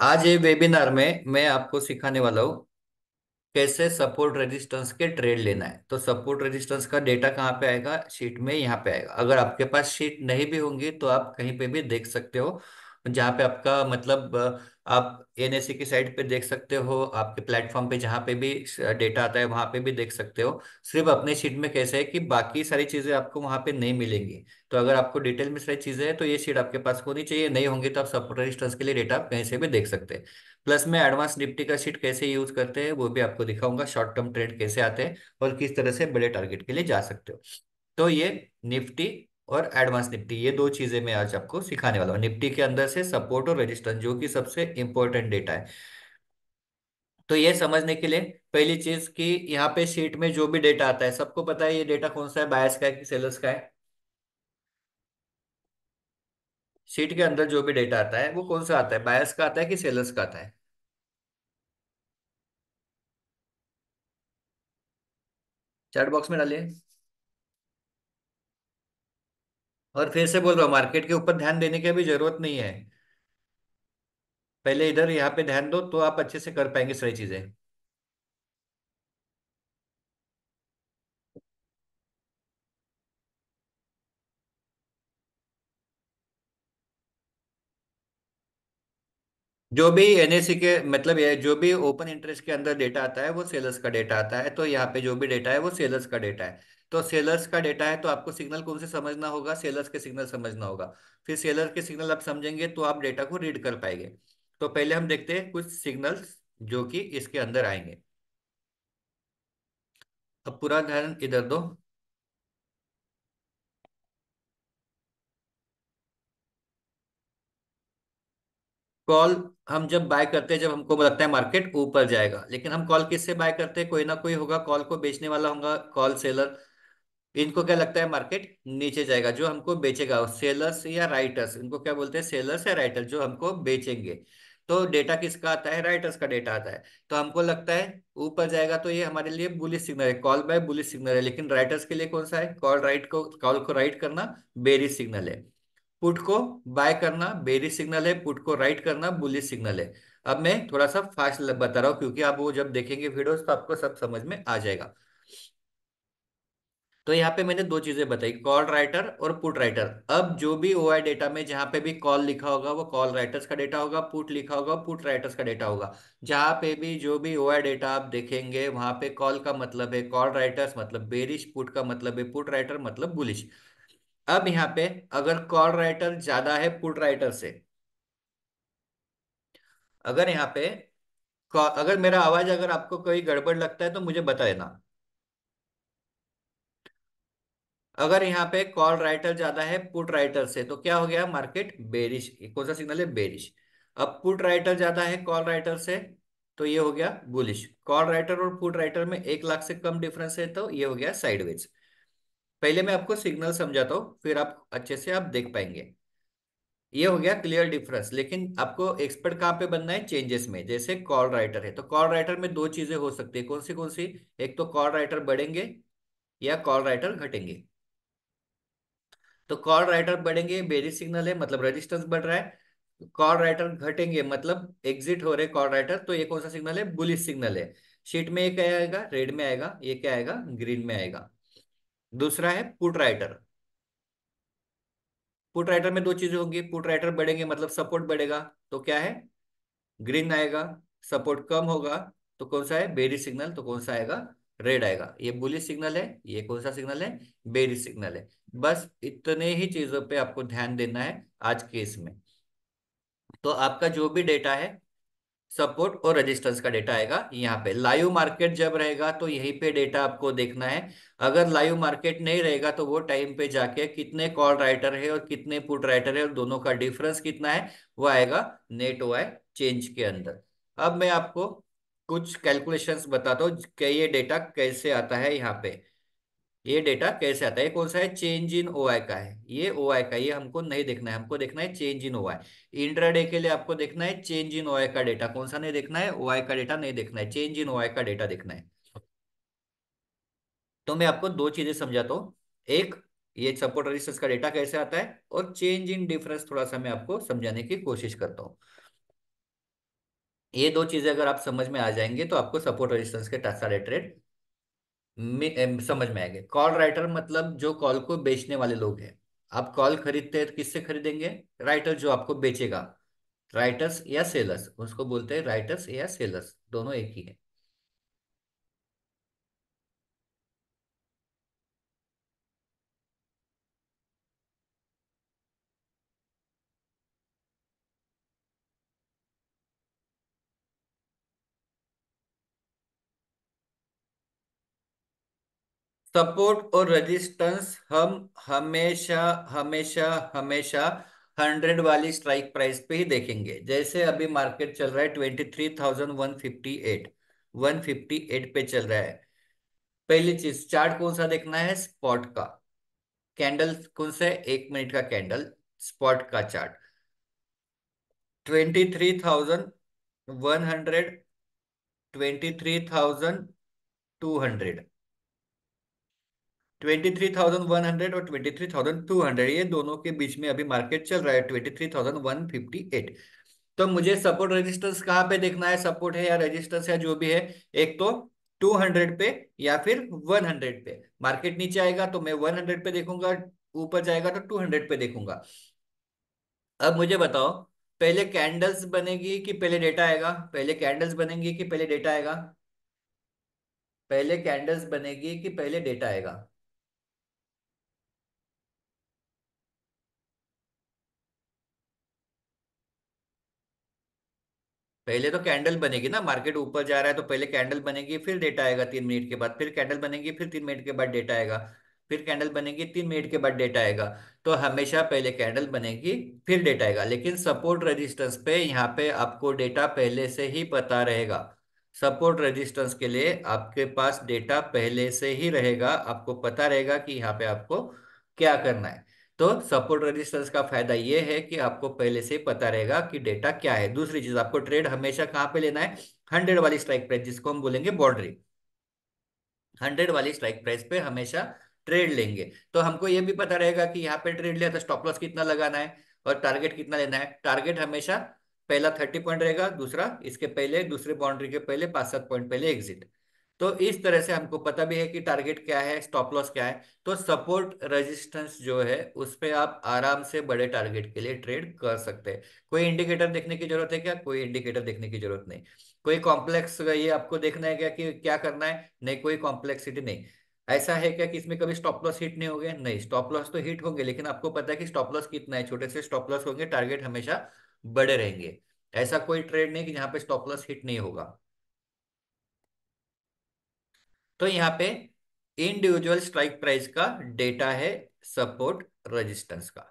आज ये वेबिनार में मैं आपको सिखाने वाला हूँ कैसे सपोर्ट रेजिस्टेंस के ट्रेड लेना है। तो सपोर्ट रेजिस्टेंस का डेटा कहाँ पे आएगा? शीट में यहाँ पे आएगा। अगर आपके पास शीट नहीं भी होंगी तो आप कहीं पे भी देख सकते हो, जहाँ पे आपका मतलब आप एनएससी की साइट पे देख सकते हो, आपके प्लेटफॉर्म पे जहाँ पे भी डेटा आता है वहां पे भी देख सकते हो। सिर्फ अपने शीट में कैसे है कि बाकी सारी चीजें आपको वहां पे नहीं मिलेंगी। तो अगर आपको डिटेल में सारी चीजें है तो ये शीट आपके पास होनी चाहिए, नहीं होंगी तो आप सपोर्ट रेजिस्टेंस के लिए डेटा आप कहीं से भी देख सकते हैं। प्लस में एडवांस निफ्टी का शीट कैसे यूज करते हैं वो भी आपको दिखाऊंगा, शॉर्ट टर्म ट्रेड कैसे आते हैं और किस तरह से बड़े टारगेट के लिए जा सकते हो। तो ये निफ्टी और एडवांस निफ्टी, ये दो चीजें मैं आज आपको सिखाने वाला हूँ। निफ्टी के अंदर से सपोर्ट और रेजिस्टेंस जो कि सबसे इंपॉर्टेंट डेटा है। तो ये समझने के लिए पहली चीज कि यहाँ पे शीट में जो भी डेटा आता है, सबको पता है ये डेटा कौन सा है, बायर्स का है कि सेलर्स का है। शीट के अंदर जो भी डेटा आता है वो कौन सा आता है, बायर्स का आता है कि सेलर्स का आता है? चैट बॉक्स में डालिए। और फिर से बोल रहा हूँ, मार्केट के ऊपर ध्यान देने की भी जरूरत नहीं है। पहले इधर यहाँ पे ध्यान दो तो आप अच्छे से कर पाएंगे सारी चीजें। जो भी एनएसी के मतलब ये जो भी ओपन इंटरेस्ट के अंदर डेटा आता है वो सेलर्स का डेटा आता है। तो यहाँ पे जो भी डेटा है वो सेलर्स का डेटा है। तो सेलर्स का डेटा है तो आपको सिग्नल कौन से समझना होगा? सेलर्स के सिग्नल समझना होगा। फिर सेलर के सिग्नल आप समझेंगे तो आप डेटा को रीड कर पाएंगे। तो पहले हम देखते हैं कुछ सिग्नल्स जो कि इसके अंदर आएंगे। अब पूरा ध्यान इधर दो। कॉल हम जब बाय करते हैं जब हमको लगता है मार्केट ऊपर जाएगा, लेकिन हम कॉल किससे बाय करते हैं? कोई ना कोई होगा कॉल को बेचने वाला होगा, कॉल सेलर। इनको क्या लगता है मार्केट नीचे जाएगा, जो हमको बेचेगा सेलर्स या राइटर्स, इनको क्या बोलते हैं? सेलर्स या राइटर्स जो हमको बेचेंगे। तो डेटा किसका आता है? राइटर्स का डेटा आता है। तो हमको लगता है ऊपर जाएगा तो ये हमारे लिए बुलिश सिग्नल है, कॉल बाय बुलिश सिग्नल है। लेकिन राइटर्स के लिए कौन सा है? कॉल को राइट करना बेरिश सिग्नल है। पुट को बाय करना बेरिश सिग्नल है, पुट को राइट करना बुलिश सिग्नल है। अब मैं थोड़ा सा फास्ट बता रहा हूँ क्योंकि आप वो जब देखेंगे वीडियोस तो आपको सब समझ में आ जाएगा। तो यहाँ पे मैंने दो चीजें बताई, कॉल राइटर और पुट राइटर। अब जो भी ओआई डेटा में जहां पे भी कॉल लिखा होगा वो कॉल राइटर्स का डेटा होगा, पुट लिखा होगा पुट राइटर्स का डेटा होगा। जहां पे भी जो भी ओआई डेटा आप देखेंगे वहां पे कॉल का मतलब है कॉल राइटर्स मतलब बेरिश, पुट का मतलब है पुट राइटर मतलब बुलिश। अब यहाँ पे अगर कॉल राइटर ज्यादा है पुट राइटर से, अगर यहाँ पे अगर मेरा आवाज अगर आपको कोई गड़बड़ लगता है तो मुझे बता देना। अगर यहाँ पे कॉल राइटर ज्यादा है पुट राइटर से तो क्या हो गया? Market bearish. कौन सा सिग्नल है? बेरिश। अब पुट राइटर ज्यादा है कॉल राइटर से तो ये हो गया बुलिश। कॉल राइटर और पुट राइटर में 1 लाख से कम डिफरेंस है तो ये हो गया साइडवेज। पहले मैं आपको सिग्नल समझाता हूँ फिर आप अच्छे से आप देख पाएंगे। ये हो गया क्लियर डिफरेंस। लेकिन आपको एक्सपर्ट कहाँ पे बनना है? चेंजेस में। जैसे कॉल राइटर है तो कॉल राइटर में दो चीजें हो सकती है, कौन सी? एक तो कॉल राइटर बढ़ेंगे या कॉल राइटर घटेंगे। तो कॉल राइटर बढ़ेंगे बेरिश सिग्नल है मतलब रेजिस्टेंस बढ़ रहा है। कॉल राइटर घटेंगे मतलब एग्जिट हो रहे कॉल राइटर तो ये कौन सा सिग्नल है? बुलिश सिग्नल है। शीट में ये क्या आएगा? रेड में आएगा। ये क्या आएगा? ग्रीन में आएगा। दूसरा है पुट राइटर। पुट राइटर में दो चीजें होंगी, पुट राइटर बढ़ेंगे मतलब सपोर्ट बढ़ेगा तो क्या है? ग्रीन आएगा। सपोर्ट कम होगा तो कौन सा है? बेरिश सिग्नल तो कौन सा आएगा? रेड आएगा। ये बुलिश सिग्नल है, ये कौन सा सिग्नल है? बेरिश सिग्नल है। बस इतने ही चीजों पे आपको ध्यान देना है आज के इसमें। तो आपका जो भी डेटा है सपोर्ट और रेजिस्टेंस का डेटा आएगा यहाँ पे। लाइव मार्केट जब रहेगा तो यहीं पे डेटा आपको देखना है। अगर लाइव मार्केट नहीं रहेगा तो वो टाइम पे जाके कितने कॉल राइटर है और कितने पुट राइटर है और दोनों का डिफरेंस कितना है वो आएगा नेट ओआई चेंज के अंदर। अब मैं आपको कुछ कैलकुलेशंस बताता हूँ कि ये डेटा कैसे आता है यहाँ पे। ये डेटा कैसे आता है? ये कौन सा है? चेंज इन ओआई का है। ये ओआई का, ये हमको नहीं देखना है, हमको देखना है चेंज इन ओआई। इंट्राडे के लिए आपको देखना है चेंज इन ओआई का डेटा। कौन सा नहीं देखना है? ओआई का डेटा नहीं देखना है, चेंज इन ओआई का डेटा देखना है। तो मैं आपको दो चीजें समझाता हूँ। एक, ये सपोर्ट रेजिस्टेंस का डेटा कैसे आता है, और चेंज इन डिफरेंस थोड़ा सा मैं आपको समझाने की कोशिश करता हूँ। ये दो चीजें अगर आप समझ में आ जाएंगे तो आपको सपोर्ट रेजिस्टेंस के सारे ट्रेड समझ में आएंगे। कॉल राइटर मतलब जो कॉल को बेचने वाले लोग हैं। आप कॉल खरीदते हैं तो किससे खरीदेंगे? राइटर जो आपको बेचेगा। राइटर्स या सेलर्स, उसको बोलते हैं राइटर्स या सेलर्स, दोनों एक ही है। सपोर्ट और रेजिस्टेंस हम हमेशा हमेशा हमेशा 100 वाली स्ट्राइक प्राइस पे ही देखेंगे। जैसे अभी मार्केट चल रहा है 23,158, 158 पे चल रहा है। पहली चीज, चार्ट कौन सा देखना है? स्पॉट का। कैंडल कौन सा है? 1 मिनट का कैंडल। स्पॉट का चार्ट 23,100, 23,200। 23,100 और 23,200, ये दोनों के बीच में अभी मार्केट चल रहा है 23,158। तो मुझे सपोर्ट रेजिस्टेंस कहाँ पे देखना है? सपोर्ट है या रेजिस्टेंस है जो भी है, एक तो 200 पे या फिर 100 पे। मार्केट नीचे आएगा तो मैं 100 पे देखूंगा, ऊपर जाएगा तो 200 पे देखूंगा। अब मुझे बताओ, पहले कैंडल्स बनेगी कि पहले डेटा आएगा? पहले कैंडल्स बनेंगी कि पहले डेटा आएगा? पहले कैंडल्स बनेगी कि पहले डेटा आएगा? पहले तो कैंडल बनेगी ना। मार्केट ऊपर जा रहा है तो पहले कैंडल बनेगी, फिर डेटा आएगा 3 मिनट के बाद, फिर कैंडल बनेगी, फिर 3 मिनट के बाद डेटा आएगा, फिर कैंडल बनेगी, 3 मिनट के बाद डेटा आएगा। तो हमेशा पहले कैंडल बनेगी, फिर डेटा आएगा। लेकिन सपोर्ट रेजिस्टेंस पे यहाँ पे आपको डेटा पहले से ही पता रहेगा। सपोर्ट रेजिस्टेंस के लिए आपके पास डेटा पहले से ही रहेगा, आपको पता रहेगा कि यहाँ पे आपको क्या करना है। तो सपोर्ट रेजिस्टेंस का फायदा ये है कि आपको पहले से ही पता रहेगा कि डेटा क्या है। दूसरी चीज, आपको ट्रेड हमेशा कहाँ पे लेना है? 100 वाली स्ट्राइक प्राइस, जिसको हम बोलेंगे बाउंड्री। 100 वाली स्ट्राइक प्राइस पे हमेशा ट्रेड लेंगे। तो हमको ये भी पता रहेगा कि यहाँ पे ट्रेड लिया तो स्टॉप लॉस कितना लगाना है और टारगेट कितना लेना है। टारगेट हमेशा पहला 30 पॉइंट रहेगा, दूसरा इसके पहले, दूसरे बाउंड्री के पहले 5-7 पॉइंट पहले एग्जिट। तो इस तरह से हमको पता भी है कि टारगेट क्या है, स्टॉप लॉस क्या है। तो सपोर्ट रेजिस्टेंस जो है उस पे आप आराम से बड़े टारगेट के लिए ट्रेड कर सकते हैं। कोई इंडिकेटर देखने की जरूरत है क्या? कोई इंडिकेटर देखने की जरूरत नहीं। कोई कॉम्प्लेक्स ये आपको देखना है क्या कि क्या करना है? नहीं, कोई कॉम्प्लेक्सिटी नहीं। ऐसा है क्या कि इसमें कभी स्टॉप लॉस हिट नहीं होंगे? नहीं, स्टॉप लॉस तो हिट होंगे, लेकिन आपको पता है कि स्टॉप लॉस कितना है। छोटे से स्टॉप लॉस होंगे, टारगेट हमेशा बड़े रहेंगे। ऐसा कोई ट्रेड नहीं कि जहां पे स्टॉप लॉस हिट नहीं होगा। तो यहाँ पे इंडिविजुअल स्ट्राइक प्राइस का डेटा है सपोर्ट रेजिस्टेंस का।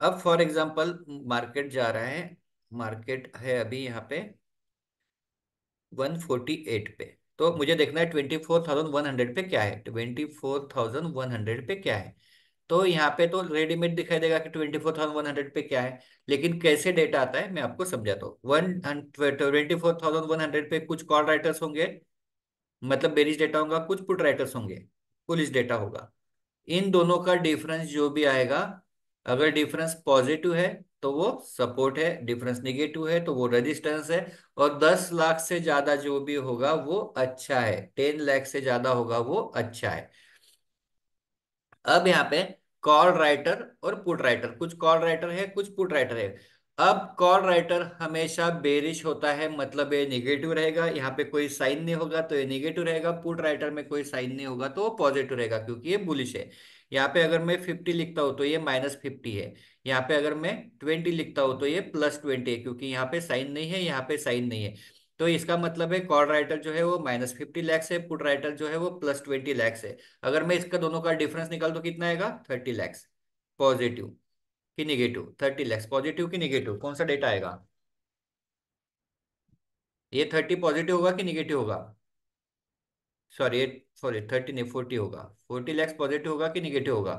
अब फॉर एग्जांपल मार्केट जा रहा है, मार्केट है अभी यहाँ पे 148 पे। तो मुझे देखना है 24,100 पे क्या है, 24,100 पे क्या है। तो यहाँ पे तो रेडीमेड दिखाई देगा कि 24,100 पे क्या है। लेकिन कैसे डेटा आता है मैं आपको समझाता हूँ। 24,100 पे कुछ कॉल राइटर्स होंगे, मतलब बेरिज डेटा होगा, कुछ पुट राइटर्स होंगे, पुलिस डेटा होगा। इन दोनों का डिफरेंस जो भी आएगा, अगर डिफरेंस पॉजिटिव है तो वो सपोर्ट है, डिफरेंस निगेटिव है तो वो रेजिस्टेंस है। और 10 लाख से ज्यादा जो भी होगा वो अच्छा है, 10 लाख से ज्यादा होगा वो अच्छा है। अब यहाँ पे कॉल राइटर और पुट राइटर, कुछ कॉल राइटर है, कुछ पुट राइटर है। अब कॉल राइटर हमेशा बेरिश होता है, मतलब ये निगेटिव रहेगा। यहाँ पे कोई साइन नहीं होगा तो ये निगेटिव रहेगा। पुट राइटर में कोई साइन नहीं होगा तो वो पॉजिटिव रहेगा, क्योंकि ये बुलिश है। यहाँ पे अगर मैं 50 लिखता हूँ तो ये -50 है। यहाँ पे अगर मैं 20 लिखता हूँ तो ये +20 है, क्योंकि यहाँ पे साइन नहीं है, यहाँ पे साइन नहीं है। तो इसका मतलब है कॉल राइटर जो है वो -50 लैक्स है, पुट राइटर जो है वो +20 लैक्स है। अगर मैं इसका दोनों का डिफरेंस निकाल तो कितना आएगा? 30 लैक्स। पॉजिटिव कि निगेटिव? 30 लैक्स पॉजिटिव कि निगेटिव? कौन सा डेटा आएगा? ये 30 पॉजिटिव होगा कि निगेटिव होगा? सॉरी, ये सॉरी 30 नहीं, 40 होगा। 40 लैक्स पॉजिटिव होगा कि निगेटिव होगा?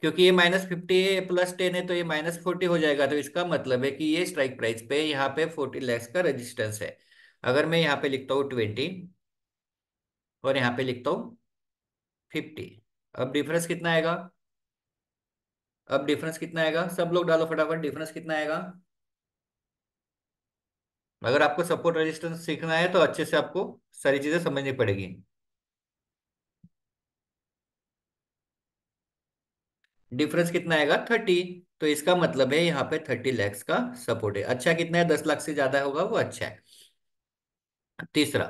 क्योंकि ये -50 है, +10 है, तो ये -40 हो जाएगा। तो इसका मतलब है कि ये स्ट्राइक प्राइस पे यहाँ पे 40 लैक्स का रेजिस्टेंस है। अगर मैं यहाँ पे लिखता हूँ 20, और यहाँ पे लिखता हूँ 50। अब डिफरेंस कितना आएगा? अब डिफरेंस कितना आएगा? सब लोग डालो फटाफट, डिफरेंस कितना आएगा? अगर आपको सपोर्ट रेजिस्टेंस सीखना है तो अच्छे से आपको सारी चीजें समझनी पड़ेगी। डिफरेंस कितना आएगा? 30। तो इसका मतलब है यहाँ पे 30 लाख का सपोर्ट है। अच्छा कितना है? 10 लाख से ज्यादा होगा वो अच्छा है। तीसरा,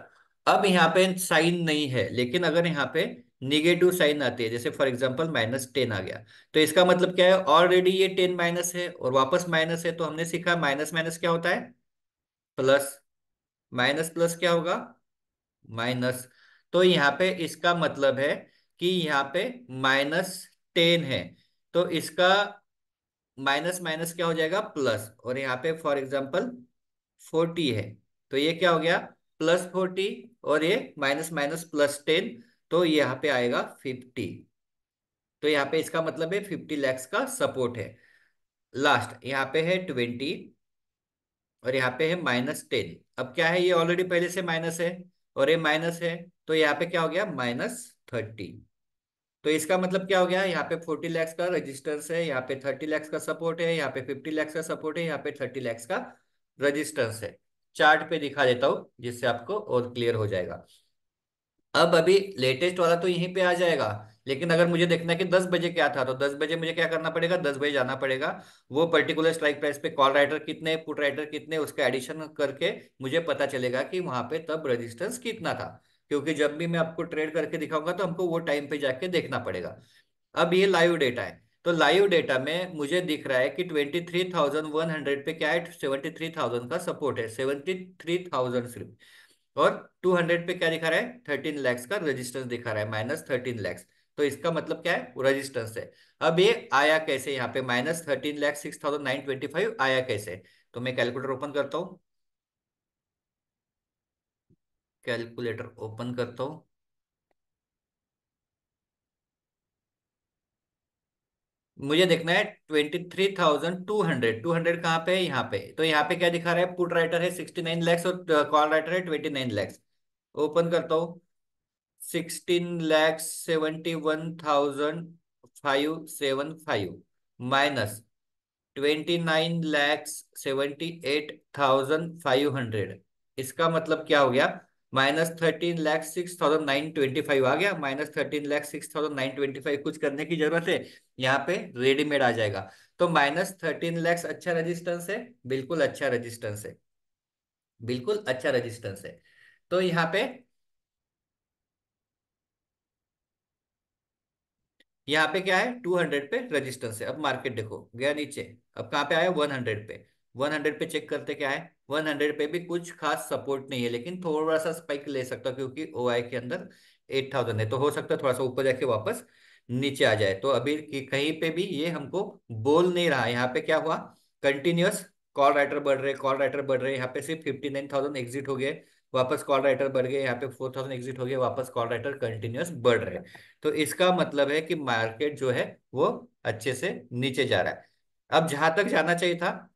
अब यहाँ पे साइन नहीं है, लेकिन अगर यहाँ पे निगेटिव साइन आती है, जैसे फॉर एग्जांपल -10 आ गया, तो इसका मतलब क्या है? ऑलरेडी ये 10 माइनस है और वापस माइनस है, तो हमने सीखा माइनस माइनस क्या होता है? प्लस। माइनस प्लस क्या होगा? माइनस। तो यहाँ पे इसका मतलब है कि यहाँ पे -10 है, तो इसका माइनस माइनस क्या हो जाएगा? प्लस। और यहाँ पे फॉर एग्जांपल 40 है, तो ये क्या हो गया? +40। और ये माइनस माइनस +10, तो ये यहाँ पे आएगा 50। तो यहाँ पे इसका मतलब है 50 लाख का सपोर्ट है। लास्ट यहाँ पे है 20 और यहाँ पे है -10। अब क्या है? ये ऑलरेडी पहले से माइनस है और ये माइनस है, तो यहाँ पे क्या हो गया? -30। तो इसका मतलब क्या हो गया? यहाँ पे 40 लाख का रजिस्टेंस है, यहाँ पे 30 लाख का सपोर्ट है, यहाँ पे 50 लाख का सपोर्ट है, यहाँ पे 30 लाख का रजिस्टेंस है। चार्ट पे दिखा देता हूँ जिससे आपको और क्लियर हो जाएगा। अब अभी लेटेस्ट वाला तो यहीं पे आ जाएगा, लेकिन अगर मुझे देखना है कि 10 बजे क्या था, तो 10 बजे मुझे क्या करना पड़ेगा? 10 बजे जाना पड़ेगा। वो पर्टिकुलर स्ट्राइक प्राइस पे कॉल राइटर कितने, पुट राइटर कितने, उसका एडिशन करके मुझे पता चलेगा कि वहां पे तब रेजिस्टेंस कितना था। क्योंकि जब भी मैं आपको ट्रेड करके दिखाऊंगा तो हमको वो टाइम पे जाके देखना पड़ेगा। अब ये लाइव डेटा है, तो लाइव डेटा में मुझे दिख रहा है कि 23,100 पे क्या है? 73,000 का सपोर्ट है, 73,000 सिर्फ। और 200 पे क्या दिखा रहा है? 13 लाख का रेजिस्टेंस दिखा रहा है, -13 लाख। तो इसका मतलब क्या है? वो रेजिस्टेंस है। अब ये आया कैसे? यहाँ पे -13,06,925 आया कैसे? तो मैं कैलकुलेटर ओपन करता हूँ, कैलकुलेटर ओपन करता हूँ। मुझे देखना है 23,200। 200 कहाँ पे है? यहाँ पे। तो यहाँ पे क्या दिखा रहा है? पुट राइटर है 69 लाख और कॉल राइटर है 29 लाख। ओपन करता हूँ। 16,71,575 माइनस 29,78,500। इसका मतलब क्या हो गया? -13,06,925 आ गया। -13,06,925 कुछ करने की जरूरत है? यहाँ पे रेडीमेड आ जाएगा। तो -13 लाख अच्छा रेजिस्टेंस है, बिल्कुल अच्छा रेजिस्टेंस है, बिल्कुल अच्छा रेजिस्टेंस है। तो यहाँ पे, यहाँ पे क्या है? 200 पे रेजिस्टेंस है। अब मार्केट देखो गया नीचे, अब कहाँ पे आया? 100 पे। 100 पे चेक करते क्या है? 100 पे भी कुछ खास सपोर्ट नहीं है, लेकिन थोड़ा सा स्पाइक ले सकता है क्योंकि ओआई के अंदर 8,000 है, तो हो सकता है थोड़ा सा ऊपर जाके वापस नीचे आ जाए। तो अभी कहीं पे भी ये हमको बोल नहीं रहा। यहाँ पे क्या हुआ? कंटिन्यूअस कॉल राइटर बढ़ रहे, कॉल राइटर बढ़ रहे। यहाँ पे सिर्फ 59,000 एग्जिट हो गए, वापस कॉल राइटर बढ़ गए, यहाँ पे 4,000 एग्जिट हो गए, वापस कॉल राइटर कंटिन्यूअस बढ़ रहे। तो इसका मतलब है कि मार्केट जो है वो अच्छे से नीचे जा रहा है। अब जहां तक जाना चाहिए था,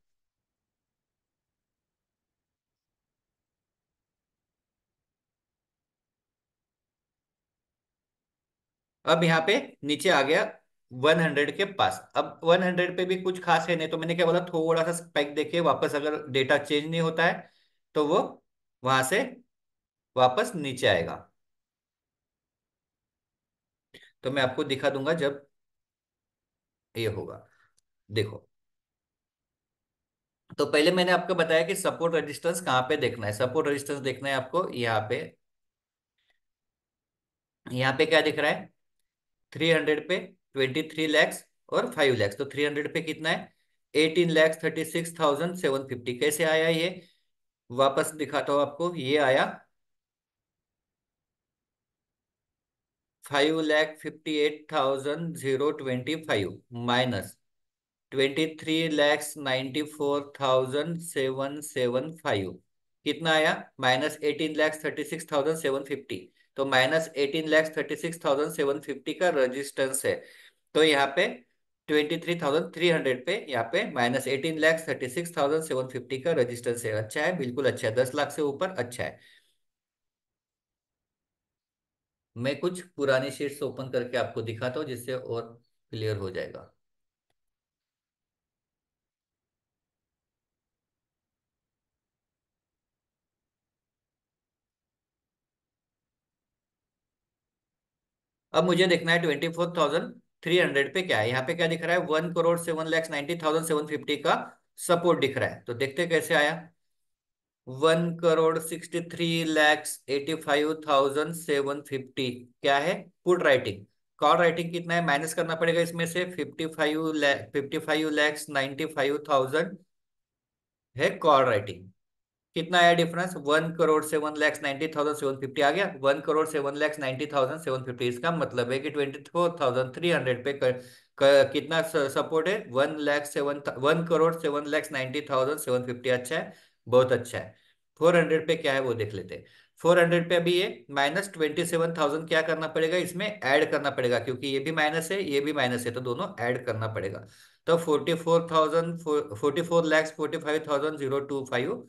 अब यहाँ पे नीचे आ गया 100 के पास। अब 100 पे भी कुछ खास है नहीं, तो मैंने क्या बोला? थोड़ा सा स्पाइक देके वापस, अगर डेटा चेंज नहीं होता है तो वो वहां से वापस नीचे आएगा। तो मैं आपको दिखा दूंगा जब ये होगा। देखो, तो पहले मैंने आपको बताया कि सपोर्ट रेजिस्टेंस कहाँ पे देखना है। सपोर्ट रेजिस्टेंस देखना है आपको यहाँ पे। यहाँ पे क्या दिख रहा है? 300 पे 23 लाख और 5 लाख। तो 300 पे कितना है? 18,36,750। कैसे आया ये? वापस दिखाता हूँ आपको। ये आया 5,58,025 माइनस 23,94,775। कितना आया? -18,36,750। तो -18,36,750 का रेजिस्टेंस है। तो यहाँ पे 23,300 पे, यहाँ पे -18,36,750 का रेजिस्टेंस है। अच्छा है, बिल्कुल अच्छा है, 10 लाख से ऊपर अच्छा है। मैं कुछ पुरानी शीट्स ओपन करके आपको दिखाता हूँ जिससे और क्लियर हो जाएगा। अब मुझे देखना है 24,300 पे क्या है। यहाँ पे क्या दिख रहा है, 1,07,90,750 का सपोर्ट दिख रहा है। तो देखते हैं कैसे आया। 1,63,85,750 क्या है, पुट राइटिंग। कॉल राइटिंग कितना है, माइनस करना पड़ेगा इसमें से 55,95,000 है कॉल राइटिंग। कितना आया डिफरेंस, 1,07,90,750 आ गया। 1,07,90,750, इसका मतलब है कि 24,300 पे कितना सपोर्ट है, 1,07,90,750। अच्छा है, बहुत अच्छा है। 400 पे क्या है वो देख लेते हैं। 400 पे अभी ये -27,000 क्या करना पड़ेगा, इसमें ऐड करना पड़ेगा, क्योंकि ये भी माइनस है ये भी माइनस है, तो दोनों ऐड करना पड़ेगा। तो 44,45,025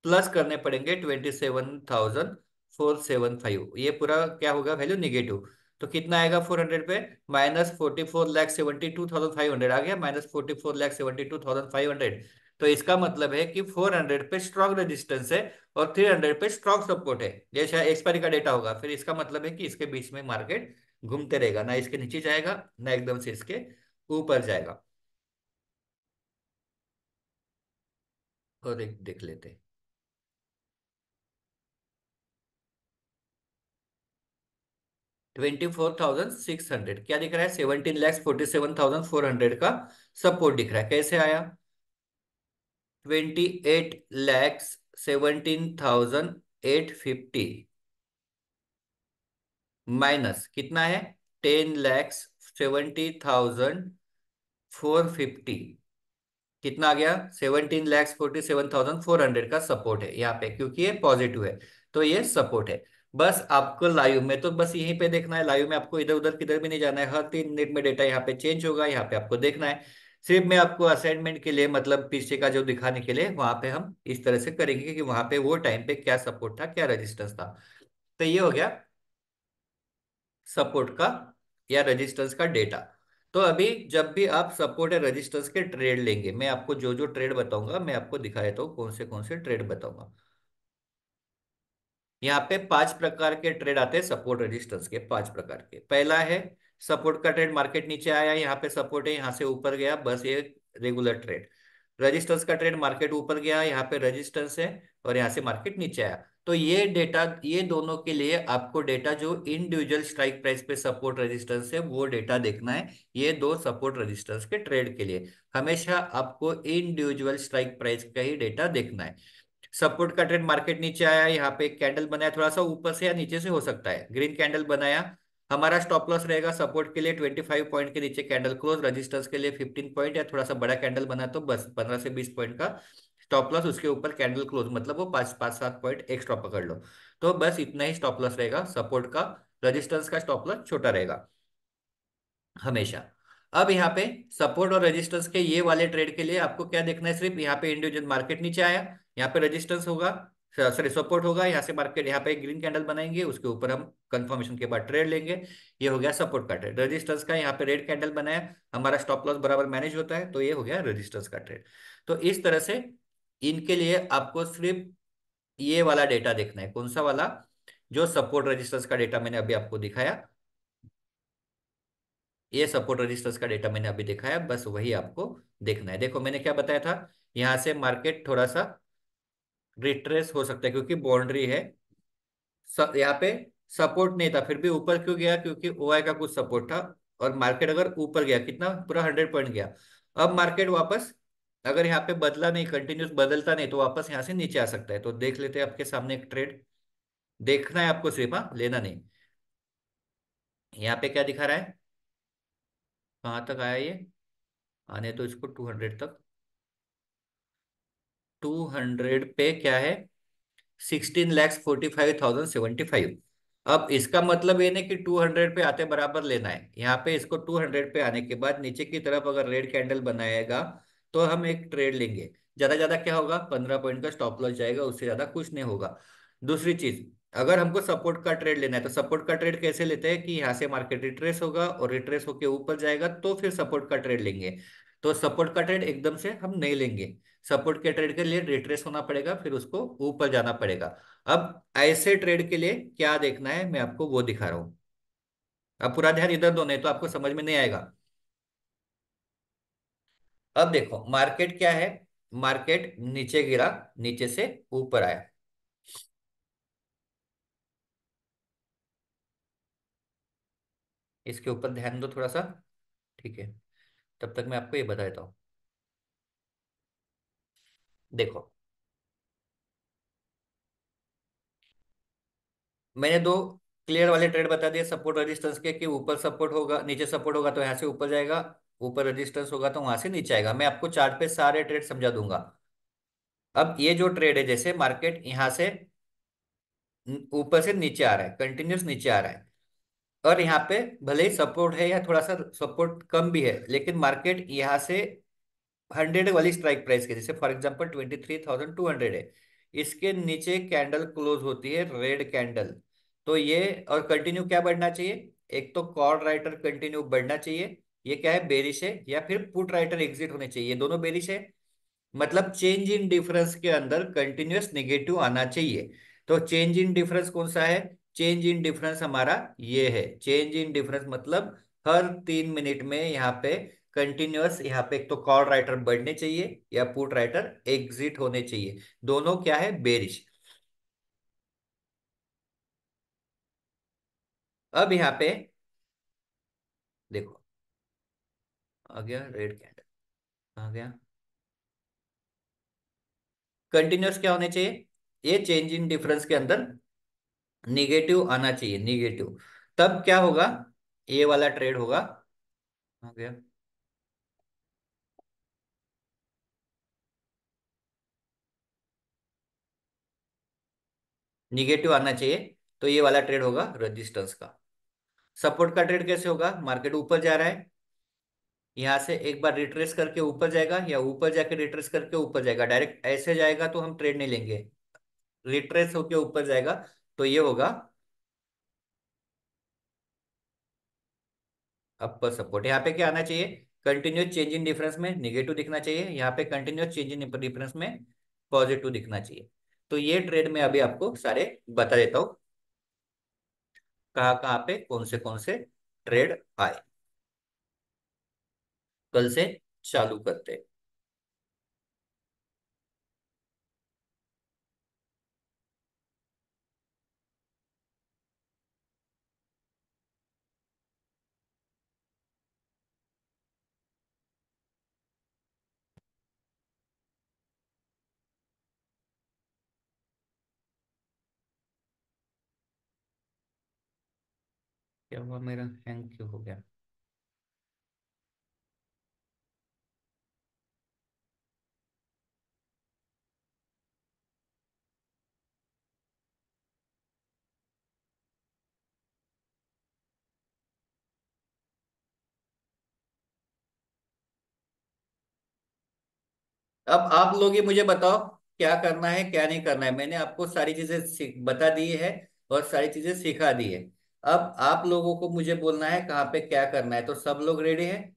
प्लस करने पड़ेंगे 27,475। ये पूरा क्या होगा, वैल्यू निगेटिव। तो कितना आएगा 400 पे, -44,72,500 आ गया, -44,72,500। तो इसका मतलब है कि 400 पे स्ट्रॉन्ग रेजिस्टेंस है और 300 पे स्ट्रॉन्ग सपोर्ट है। ये शायद एक्सपायरी का डेटा होगा, फिर इसका मतलब है कि इसके बीच में मार्केट घूमते रहेगा, ना इसके नीचे जाएगा ना एकदम से इसके ऊपर जाएगा। और एक देख लेते हैं। 24,600 क्या दिख रहा है, 17,47,400 का सपोर्ट दिख रहा है। कैसे आया, 28,17,850 माइनस कितना है, 10,70,450। कितना आ गया, 17,47,400 का सपोर्ट है यहाँ पे, क्योंकि ये पॉजिटिव है तो ये सपोर्ट है। बस आपको लाइव में तो बस यहीं पे देखना है, लाइव में आपको इधर उधर किधर भी नहीं जाना है। हर 3 मिनट में डेटा यहाँ पे चेंज होगा, यहाँ पे आपको देखना है। सिर्फ मैं आपको असाइनमेंट के लिए, मतलब पीछे का जो दिखाने के लिए, वहां पे हम इस तरह से करेंगे कि वहां पे वो टाइम पे क्या सपोर्ट था क्या रेजिस्टेंस था। तो ये हो गया सपोर्ट का या रेजिस्टेंस का डेटा। तो अभी जब भी आप सपोर्ट या रेजिस्टेंस के ट्रेड लेंगे, मैं आपको जो जो ट्रेड बताऊंगा मैं आपको दिखा देता हूँ कौन से ट्रेड बताऊंगा। यहाँ पे 5 प्रकार के ट्रेड आते हैं सपोर्ट रेजिस्टेंस के, 5 प्रकार के। पहला है सपोर्ट का ट्रेड, मार्केट नीचे आया, यहाँ पे सपोर्ट है, यहाँ से ऊपर गया, बस ये रेगुलर ट्रेड। रेजिस्टेंस का ट्रेड, मार्केट ऊपर गया, यहाँ पे रेजिस्टेंस है, और यहाँ से मार्केट नीचे आया। तो ये डेटा, ये दोनों के लिए आपको डेटा जो इंडिविजुअल स्ट्राइक प्राइस पे सपोर्ट रेजिस्टेंस है वो डेटा देखना है। ये दो सपोर्ट रेजिस्टेंस के ट्रेड के लिए हमेशा आपको इंडिविजुअल स्ट्राइक प्राइस का ही डेटा देखना है। सपोर्ट का ट्रेंड, मार्केट नीचे आया, यहाँ पे एक कैंडल बनाया, थोड़ा सा ऊपर से या नीचे से हो सकता है, ग्रीन कैंडल बनाया। हमारा स्टॉप लॉस रहेगा सपोर्ट के लिए 25 पॉइंट के नीचे कैंडल क्लोज, रेजिस्टेंस के लिए 15 पॉइंट, या थोड़ा सा बड़ा कैंडल बना तो बस 15 से 20 पॉइंट का स्टॉप लॉस, उसके ऊपर कैंडल क्लोज, मतलब वो 5 5 7 पॉइंट एक्स्ट्रा पकड़ लो। तो बस इतना ही स्टॉप लॉस रहेगा सपोर्ट का। रेजिस्टेंस का स्टॉप लॉस छोटा रहेगा हमेशा। अब यहाँ पे सपोर्ट और रेजिस्टेंस के ये वाले ट्रेड के लिए आपको क्या देखना है, सिर्फ यहाँ पे इंडिविजुअल मार्केट नीचे आया, यहाँ पे रेजिस्टेंस होगा, सॉरी सपोर्ट होगा, यहाँ से मार्केट, यहाँ पे एक ग्रीन कैंडल बनाएंगे, उसके ऊपर हम कंफर्मेशन के बाद ट्रेड लेंगे। ये हो गया सपोर्ट का ट्रेड। रेजिस्टेंस का यहाँ पे रेड कैंडल बनाया, हमारा स्टॉप लॉस बराबर मैनेज होता है, तो ये हो गया रेजिस्टेंस का ट्रेड। तो इस तरह से इनके लिए आपको सिर्फ ये वाला डेटा देखना है। कौन सा वाला, जो सपोर्ट रेजिस्टेंस का डेटा मैंने अभी आपको दिखाया, ये सपोर्ट रजिस्टर्स का डेटा मैंने अभी दिखाया, बस वही आपको देखना है। देखो मैंने क्या बताया था, यहां से मार्केट थोड़ा सा रिट्रेस हो सकता है क्योंकि बाउंड्री है। यहाँ पे सपोर्ट नहीं था, फिर भी ऊपर क्यों गया, क्योंकि ओआई का कुछ सपोर्ट था। और मार्केट अगर ऊपर गया, कितना, पूरा 100 पॉइंट गया। अब मार्केट वापस, अगर यहाँ पे बदला नहीं, कंटिन्यूस बदलता नहीं, तो वापस यहाँ से नीचे आ सकता है। तो देख लेते हैं, आपके सामने एक ट्रेड देखना है आपको सिर्फ, हाँ लेना नहीं। यहाँ पे क्या दिखा रहा है, कहाँ तक आया ये, आने तो इसको 200 तक। 200 पे क्या है, 16,45,075। अब इसका मतलब ये नहीं कि 200 पे आते बराबर लेना है, यहाँ पे इसको 200 पे आने के बाद नीचे की तरफ अगर रेड कैंडल बनाएगा तो हम एक ट्रेड लेंगे। ज्यादा ज्यादा क्या होगा, 15 पॉइंट का स्टॉप लॉस जाएगा, उससे ज्यादा कुछ नहीं होगा। दूसरी चीज, अगर हमको सपोर्ट का ट्रेड लेना है तो सपोर्ट का ट्रेड कैसे लेते हैं कि यहाँ से मार्केट रिट्रेस होगा और रिट्रेस होके ऊपर जाएगा तो फिर सपोर्ट का ट्रेड लेंगे। तो सपोर्ट का ट्रेड एकदम से हम नहीं लेंगे। सपोर्ट के ट्रेड के लिए रिट्रेस होना पड़ेगा, फिर उसको ऊपर जाना पड़ेगा। अब ऐसे ट्रेड के लिए क्या देखना है मैं आपको वो दिखा रहा हूँ। अब पूरा ध्यान इधर दो, नहीं तो आपको समझ में नहीं आएगा। अब देखो मार्केट क्या है। मार्केट नीचे गिरा, नीचे से ऊपर आया। इसके ऊपर ध्यान दो थोड़ा सा। ठीक है, तब तक मैं आपको ये बता देता हूँ। देखो, मैंने दो क्लियर वाले ट्रेड बता दिए सपोर्ट रेजिस्टेंस के, कि ऊपर सपोर्ट होगा, नीचे सपोर्ट होगा तो यहाँ से ऊपर जाएगा, ऊपर रेजिस्टेंस होगा तो वहां से नीचे आएगा। मैं आपको चार्ट पे सारे ट्रेड समझा दूंगा। अब ये जो ट्रेड है, जैसे मार्केट यहाँ से ऊपर से नीचे आ रहा है, कंटिन्यूस नीचे आ रहा है, और यहाँ पे भले ही सपोर्ट है या थोड़ा सा सपोर्ट कम भी है, लेकिन मार्केट यहाँ से 100 वाली स्ट्राइक प्राइस के, जैसे फॉर एग्जांपल 23,200 है, इसके नीचे कैंडल क्लोज होती है रेड कैंडल। तो ये और कंटिन्यू क्या बढ़ना चाहिए, एक तो कॉल राइटर कंटिन्यू बढ़ना चाहिए, ये क्या है बेरिश है, या फिर पुट राइटर एग्जिट होने चाहिए, ये दोनों बेरिश है। मतलब चेंज इन डिफरेंस के अंदर कंटिन्यूअस नेगेटिव आना चाहिए। तो चेंज इन डिफरेंस कौन सा है, चेंज इन डिफरेंस हमारा ये है। चेंज इन डिफरेंस मतलब हर 3 मिनट में यहाँ पे कंटिन्यूअस, यहाँ पे एक तो कॉल राइटर बढ़ने चाहिए या पुट राइटर एग्जिट होने चाहिए। दोनों क्या है बेरिश। अब यहाँ पे देखो, आ गया रेड कैंडल, आ गया कंटिन्यूअस क्या होने चाहिए, ये चेंज इन डिफरेंस के अंदर निगेटिव आना चाहिए, निगेटिव। तब क्या होगा, ये वाला ट्रेड होगा। हो गया, निगेटिव आना चाहिए, तो ये वाला ट्रेड होगा रेजिस्टेंस का। सपोर्ट का ट्रेड कैसे होगा, मार्केट ऊपर जा रहा है, यहाँ से एक बार रिट्रेस करके ऊपर जाएगा, या ऊपर जाके रिट्रेस करके ऊपर जाएगा, डायरेक्ट ऐसे जाएगा तो हम ट्रेड नहीं लेंगे। रिट्रेस होके ऊपर जाएगा तो ये होगा अपर सपोर्ट। यहाँ पे क्या आना चाहिए, कंटिन्यूस चेंज इन डिफरेंस में निगेटिव दिखना चाहिए, यहाँ पे कंटिन्यूस चेंज इन डिफरेंस में पॉजिटिव दिखना चाहिए। तो ये ट्रेड में अभी आपको सारे बता देता हूँ, कहाँ कहाँ पे कौन से ट्रेड आए। कल से चालू करते हैं। क्या हुआ, मेरा हैंग क्यों हो गया। अब आप लोग ही मुझे बताओ क्या करना है क्या नहीं करना है। मैंने आपको सारी चीजें बता दी है और सारी चीजें सिखा दी है। अब आप लोगों को मुझे बोलना है कहाँ पे क्या करना है। तो सब लोग रेडी हैं,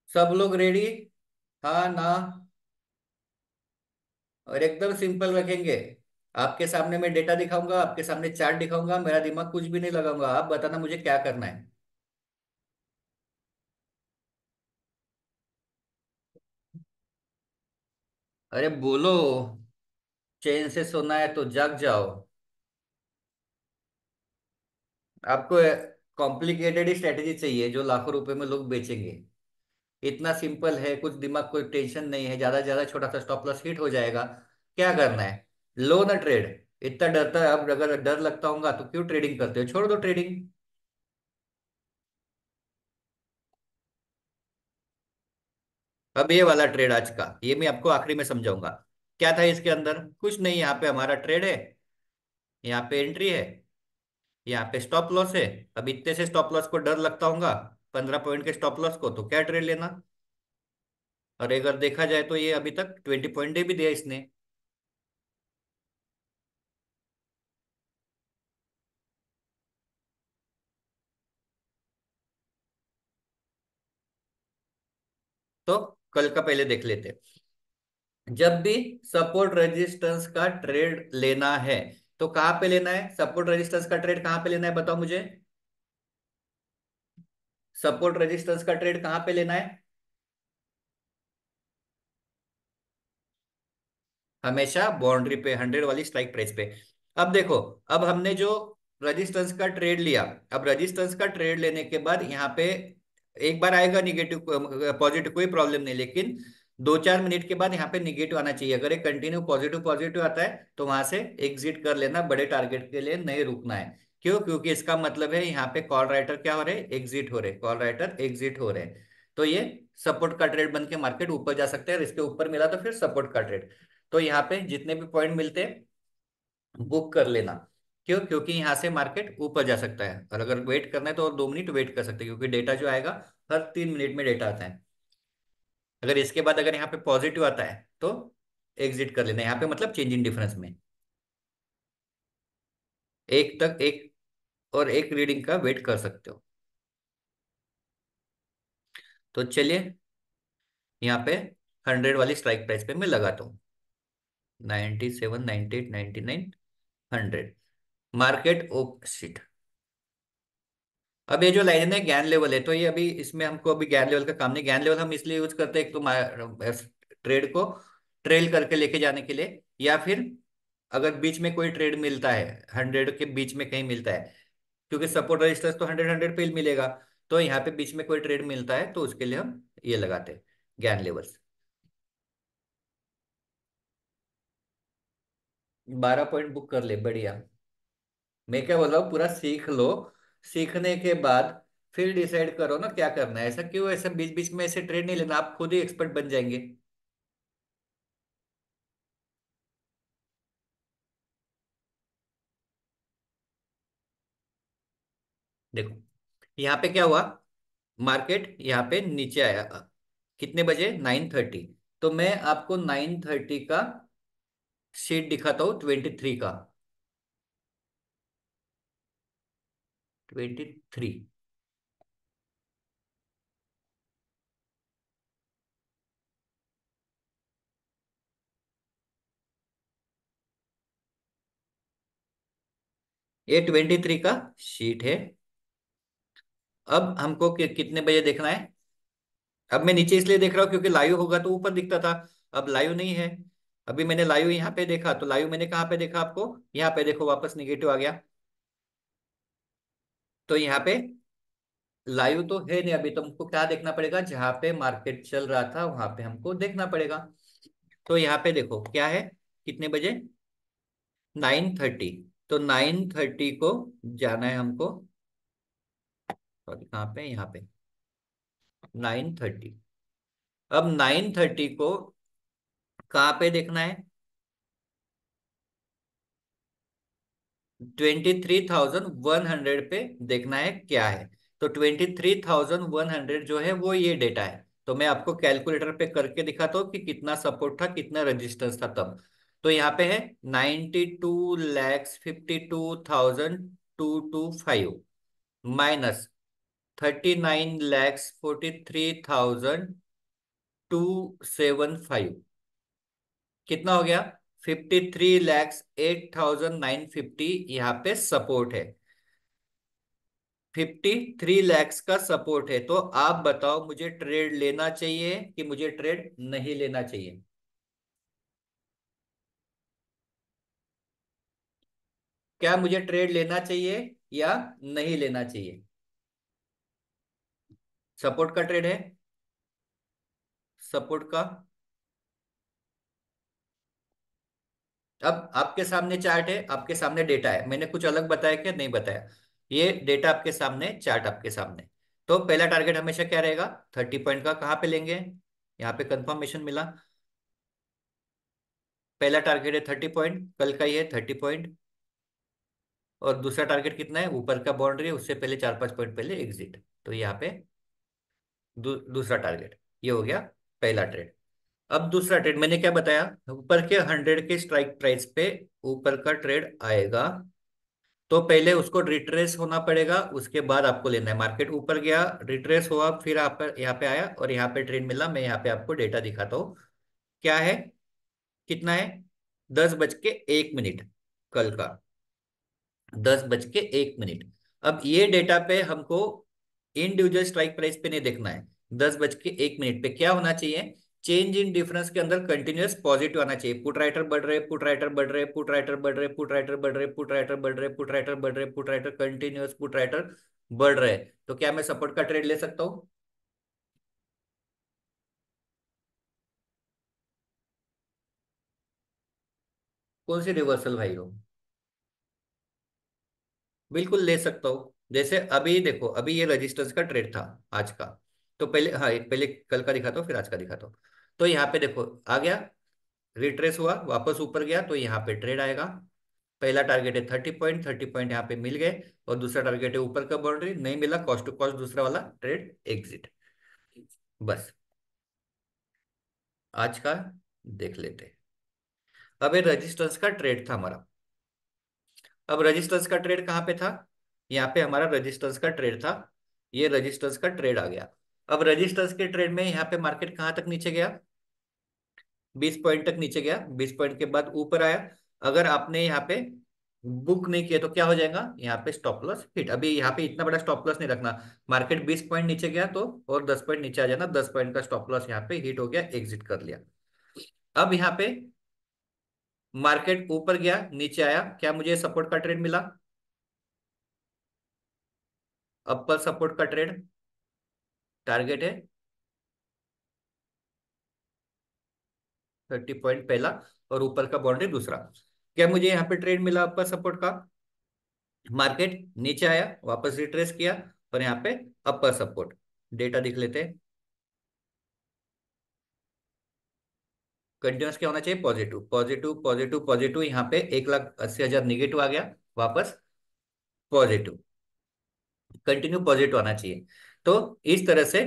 सब लोग रेडी, हाँ ना। और एकदम सिंपल रखेंगे। आपके सामने मैं डेटा दिखाऊंगा, आपके सामने चार्ट दिखाऊंगा, मेरा दिमाग कुछ भी नहीं लगाऊंगा, आप बताना मुझे क्या करना है। अरे बोलो, चैन से सोना है तो जग जाओ। आपको कॉम्प्लिकेटेड ही स्ट्रेटेजी चाहिए जो लाखों रुपए में लोग बेचेंगे। इतना सिंपल है, कुछ दिमाग कोई टेंशन नहीं है, ज्यादा से ज्यादा छोटा सा स्टॉप लॉस हिट हो जाएगा। क्या करना है, लो ना ट्रेड। इतना डरता है, अब अगर डर लगता होगा तो क्यों ट्रेडिंग करते हो, छोड़ दो ट्रेडिंग। अब ये वाला ट्रेड आज का, ये मैं आपको आखिरी में समझाऊंगा। क्या था इसके अंदर, कुछ नहीं, यहाँ पे हमारा ट्रेड है, यहाँ पे एंट्री है, यहाँ पे स्टॉप लॉस है। अब इतने से स्टॉप लॉस को डर लगता होगा, 15 पॉइंट के स्टॉप लॉस को, तो क्या ट्रेड लेना। और अगर देखा जाए तो ये अभी तक 20 पॉइंट दे भी दिया इसने। तो कल का पहले देख लेते हैं। जब भी सपोर्ट रेजिस्टेंस का ट्रेड लेना है तो कहां पे लेना है? सपोर्ट रेजिस्टेंस का ट्रेड कहां पे लेना है, बताओ मुझे। सपोर्ट रेजिस्टेंस का ट्रेड कहां पे लेना है? हमेशा बाउंड्री पे, 100 वाली स्ट्राइक प्राइस पे। अब देखो, अब हमने जो रजिस्टेंस का ट्रेड लिया, अब रजिस्टेंस का ट्रेड लेने के बाद यहाँ पे एक बार आएगा निगेटिव, पॉजिटिव, कोई प्रॉब्लम नहीं, लेकिन 2-4 मिनट के बाद यहाँ पे निगेटिव आना चाहिए। अगर एक कंटिन्यू पॉजिटिव पॉजिटिव आता है तो वहां से एग्जिट कर लेना, बड़े टारगेट के लिए नहीं रुकना है। क्यों? क्योंकि इसका मतलब है यहाँ पे कॉल राइटर क्या हो रहे हैं, एग्जिट हो रहे, कॉल राइटर एग्जिट हो रहे हैं। तो ये सपोर्ट का ट्रेड बन के मार्केट ऊपर जा सकते हैं, और इसके ऊपर मिला तो फिर सपोर्ट का ट्रेड। तो यहाँ पे जितने भी पॉइंट मिलते हैं बुक कर लेना। क्यों? क्योंकि यहाँ से मार्केट ऊपर जा सकता है, और अगर वेट करना है तो और 2 मिनट वेट कर सकते हैं, क्योंकि डेटा जो आएगा हर 3 मिनट में डेटा आता है। अगर इसके बाद अगर यहाँ पे पॉजिटिव आता है तो एग्जिट कर लेना, यहाँ पे मतलब चेंज इन डिफरेंस में एक तक एक और एक रीडिंग का वेट कर सकते हो। तो चलिए, यहाँ पे 100 वाली स्ट्राइक प्राइस पे मैं लगाता हूँ। 97, 98, 99, 100। मार्केट ओप शिट। अब ये जो लाइन है ज्ञान लेवल है, तो ये अभी इसमें हमको अभी ज्ञान लेवल का काम नहीं। ज्ञान लेवल हम इसलिए यूज करते हैं, एक तो ट्रेड को ट्रेल करके लेके जाने के लिए, या फिर अगर बीच में कोई ट्रेड मिलता है, 100 के बीच में कहीं मिलता है, क्योंकि सपोर्ट रेजिस्टेंस तो 100 पे ही मिलेगा। तो यहाँ पे बीच में कोई ट्रेड मिलता है तो उसके लिए हम ये लगाते हैं, ज्ञान लेवल्स। 12 पॉइंट बुक कर ले, बढ़िया। मैं क्या बोल रहा हूँ, पूरा सीख लो, सीखने के बाद फिर डिसाइड करो ना क्या करना है। ऐसा क्यों, ऐसा बीच बीच में ऐसे ट्रेड नहीं लेना, आप खुद ही एक्सपर्ट बन जाएंगे। देखो, यहाँ पे क्या हुआ, मार्केट यहाँ पे नीचे आया, कितने बजे? 9:30। तो मैं आपको 9:30 का शीट दिखाता हूँ, 23 का। 23। ये 23 का शीट है। अब हमको कितने बजे देखना है? अब मैं नीचे इसलिए देख रहा हूँ क्योंकि लाइव होगा तो ऊपर दिखता था, अब लाइव नहीं है। अभी मैंने लाइव यहाँ पे देखा, तो लाइव मैंने कहाँ पे देखा आपको? यहाँ पे देखो, वापस निगेटिव आ गया। तो यहाँ पे लाइव तो है नहीं, अभी तो हमको क्या देखना पड़ेगा, जहाँ पे मार्केट चल रहा था वहां पे हमको देखना पड़ेगा। तो यहाँ पे देखो क्या है, कितने बजे? 9:30। तो 9:30 को जाना है हमको, सॉरी कहाँ पे, यहाँ पे 9:30। अब 9:30 को कहाँ पे देखना है? 23,100 पे देखना है, क्या है? तो 23,100 जो है वो ये डेटा है। तो मैं आपको कैलकुलेटर पे करके दिखाता हूँ कि कितना सपोर्ट था, कितना रेजिस्टेंस था तब। तो यहाँ पे है 92,52,225 माइनस 39,43,275। कितना हो गया? 53,08,950 यहाँ पे सपोर्ट है। 53 लाख का सपोर्ट है। तो आप बताओ, मुझे ट्रेड लेना चाहिए कि मुझे ट्रेड नहीं लेना चाहिए? क्या मुझे ट्रेड लेना चाहिए या नहीं लेना चाहिए? सपोर्ट का ट्रेड है, सपोर्ट का। अब आपके सामने चार्ट है, आपके सामने डेटा है, मैंने कुछ अलग बताया क्या? नहीं बताया। ये डेटा आपके सामने, चार्ट आपके सामने। तो पहला टारगेट हमेशा क्या रहेगा? 30 पॉइंट का। कहाँ पे लेंगे? यहाँ पे कंफर्मेशन मिला। पहला टारगेट है 30 पॉइंट, कल का ही है 30 पॉइंट। और दूसरा टारगेट कितना है? ऊपर का बाउंड्री है, उससे पहले 4-5 पॉइंट पहले एग्जिट। तो यहाँ पे दूसरा टारगेट ये हो गया। पहला ट्रेड। अब दूसरा ट्रेड मैंने क्या बताया, ऊपर के 100 के स्ट्राइक प्राइस पे ऊपर का ट्रेड आएगा, तो पहले उसको रिट्रेस होना पड़ेगा, उसके बाद आपको लेना है। मार्केट ऊपर गया, रिट्रेस हुआ, फिर आप यहाँ पे आया और यहाँ पे ट्रेड मिला। मैं यहाँ पे आपको डेटा दिखाता हूँ क्या है, कितना है, 10:01 कल का, 10:01। अब ये डेटा पे हमको इंडिविजुअल स्ट्राइक प्राइस पे नहीं देखना है। 10:01 पे क्या होना चाहिए, चेंज इन डिफरेंस के अंदर कंटिन्यूअस पॉजिटिव आना चाहिए। पुट राइटर बढ़ रहे, पुट राइटर बढ़ रहे, पुट राइटर बढ़ रहे, पुट राइटर बढ़ रहे, पुट राइटर बढ़ रहे, पुट राइटर बढ़ रहे, put writer continuous put writer बढ़ रहे। तो क्या मैं सपोर्ट का ट्रेड ले सकता हूँ? कौन सी रिवर्सल भाई हो? बिल्कुल ले सकता हूँ। जैसे अभी देखो, अभी ये रजिस्टर्स का ट्रेड था आज का। तो पहले, हाँ, एक पहले कल का दिखाता हूँ फिर आज का दिखाता हूँ। तो यहाँ पे देखो आ गया, रिट्रेस हुआ, वापस ऊपर गया, तो यहाँ पे ट्रेड आएगा। पहला टारगेट है 30 पॉइंट, 30 पॉइंट यहाँ पे मिल गए। और दूसरा टारगेट है ऊपर का बाउंड्री, नहीं मिला, कॉस्ट टू कॉस्ट दूसरा वाला ट्रेड एग्जिट। बस आज का देख लेते हैं। अब ये रजिस्टेंस का ट्रेड था हमारा। अब रजिस्टर्स का ट्रेड कहाँ पे था, यहाँ पे हमारा रजिस्टर्स का ट्रेड था। ये रजिस्टर्स का ट्रेड आ गया। अब रजिस्टर्स के ट्रेड में यहाँ पे मार्केट कहाँ तक नीचे गया, 20 पॉइंट तक नीचे गया। 20 पॉइंट के बाद ऊपर आया। अगर आपने यहाँ पे बुक नहीं किया तो क्या हो जाएगा, यहाँ पे स्टॉप लॉस हिट। अभी यहाँ पे इतना बड़ा स्टॉप लॉस नहीं रखना। मार्केट 20 पॉइंट नीचे गया तो और 10 पॉइंट नीचे आ जाना, 10 पॉइंट का स्टॉप लॉस यहाँ पे हिट हो गया, एग्जिट कर लिया। अब यहाँ पे मार्केट ऊपर गया, नीचे आया, क्या मुझे सपोर्ट का ट्रेड मिला, अपर सपोर्ट का ट्रेड, टारगेट है 30 पॉइंट पहला और ऊपर का बाउंड्री दूसरा। क्या मुझे यहाँ पे ट्रेड मिला अपर सपोर्ट का, मार्केट नीचे आया, वापस रिट्रेस किया और यहाँ पे अपर सपोर्ट। डेटा दिख लेते हैं। कंटिन्यूस क्या होना चाहिए, पॉजिटिव पॉजिटिव पॉजिटिव पॉजिटिव। यहाँ पे 1,80,000 निगेटिव आ गया, वापस पॉजिटिव, कंटिन्यू पॉजिटिव आना चाहिए। तो इस तरह से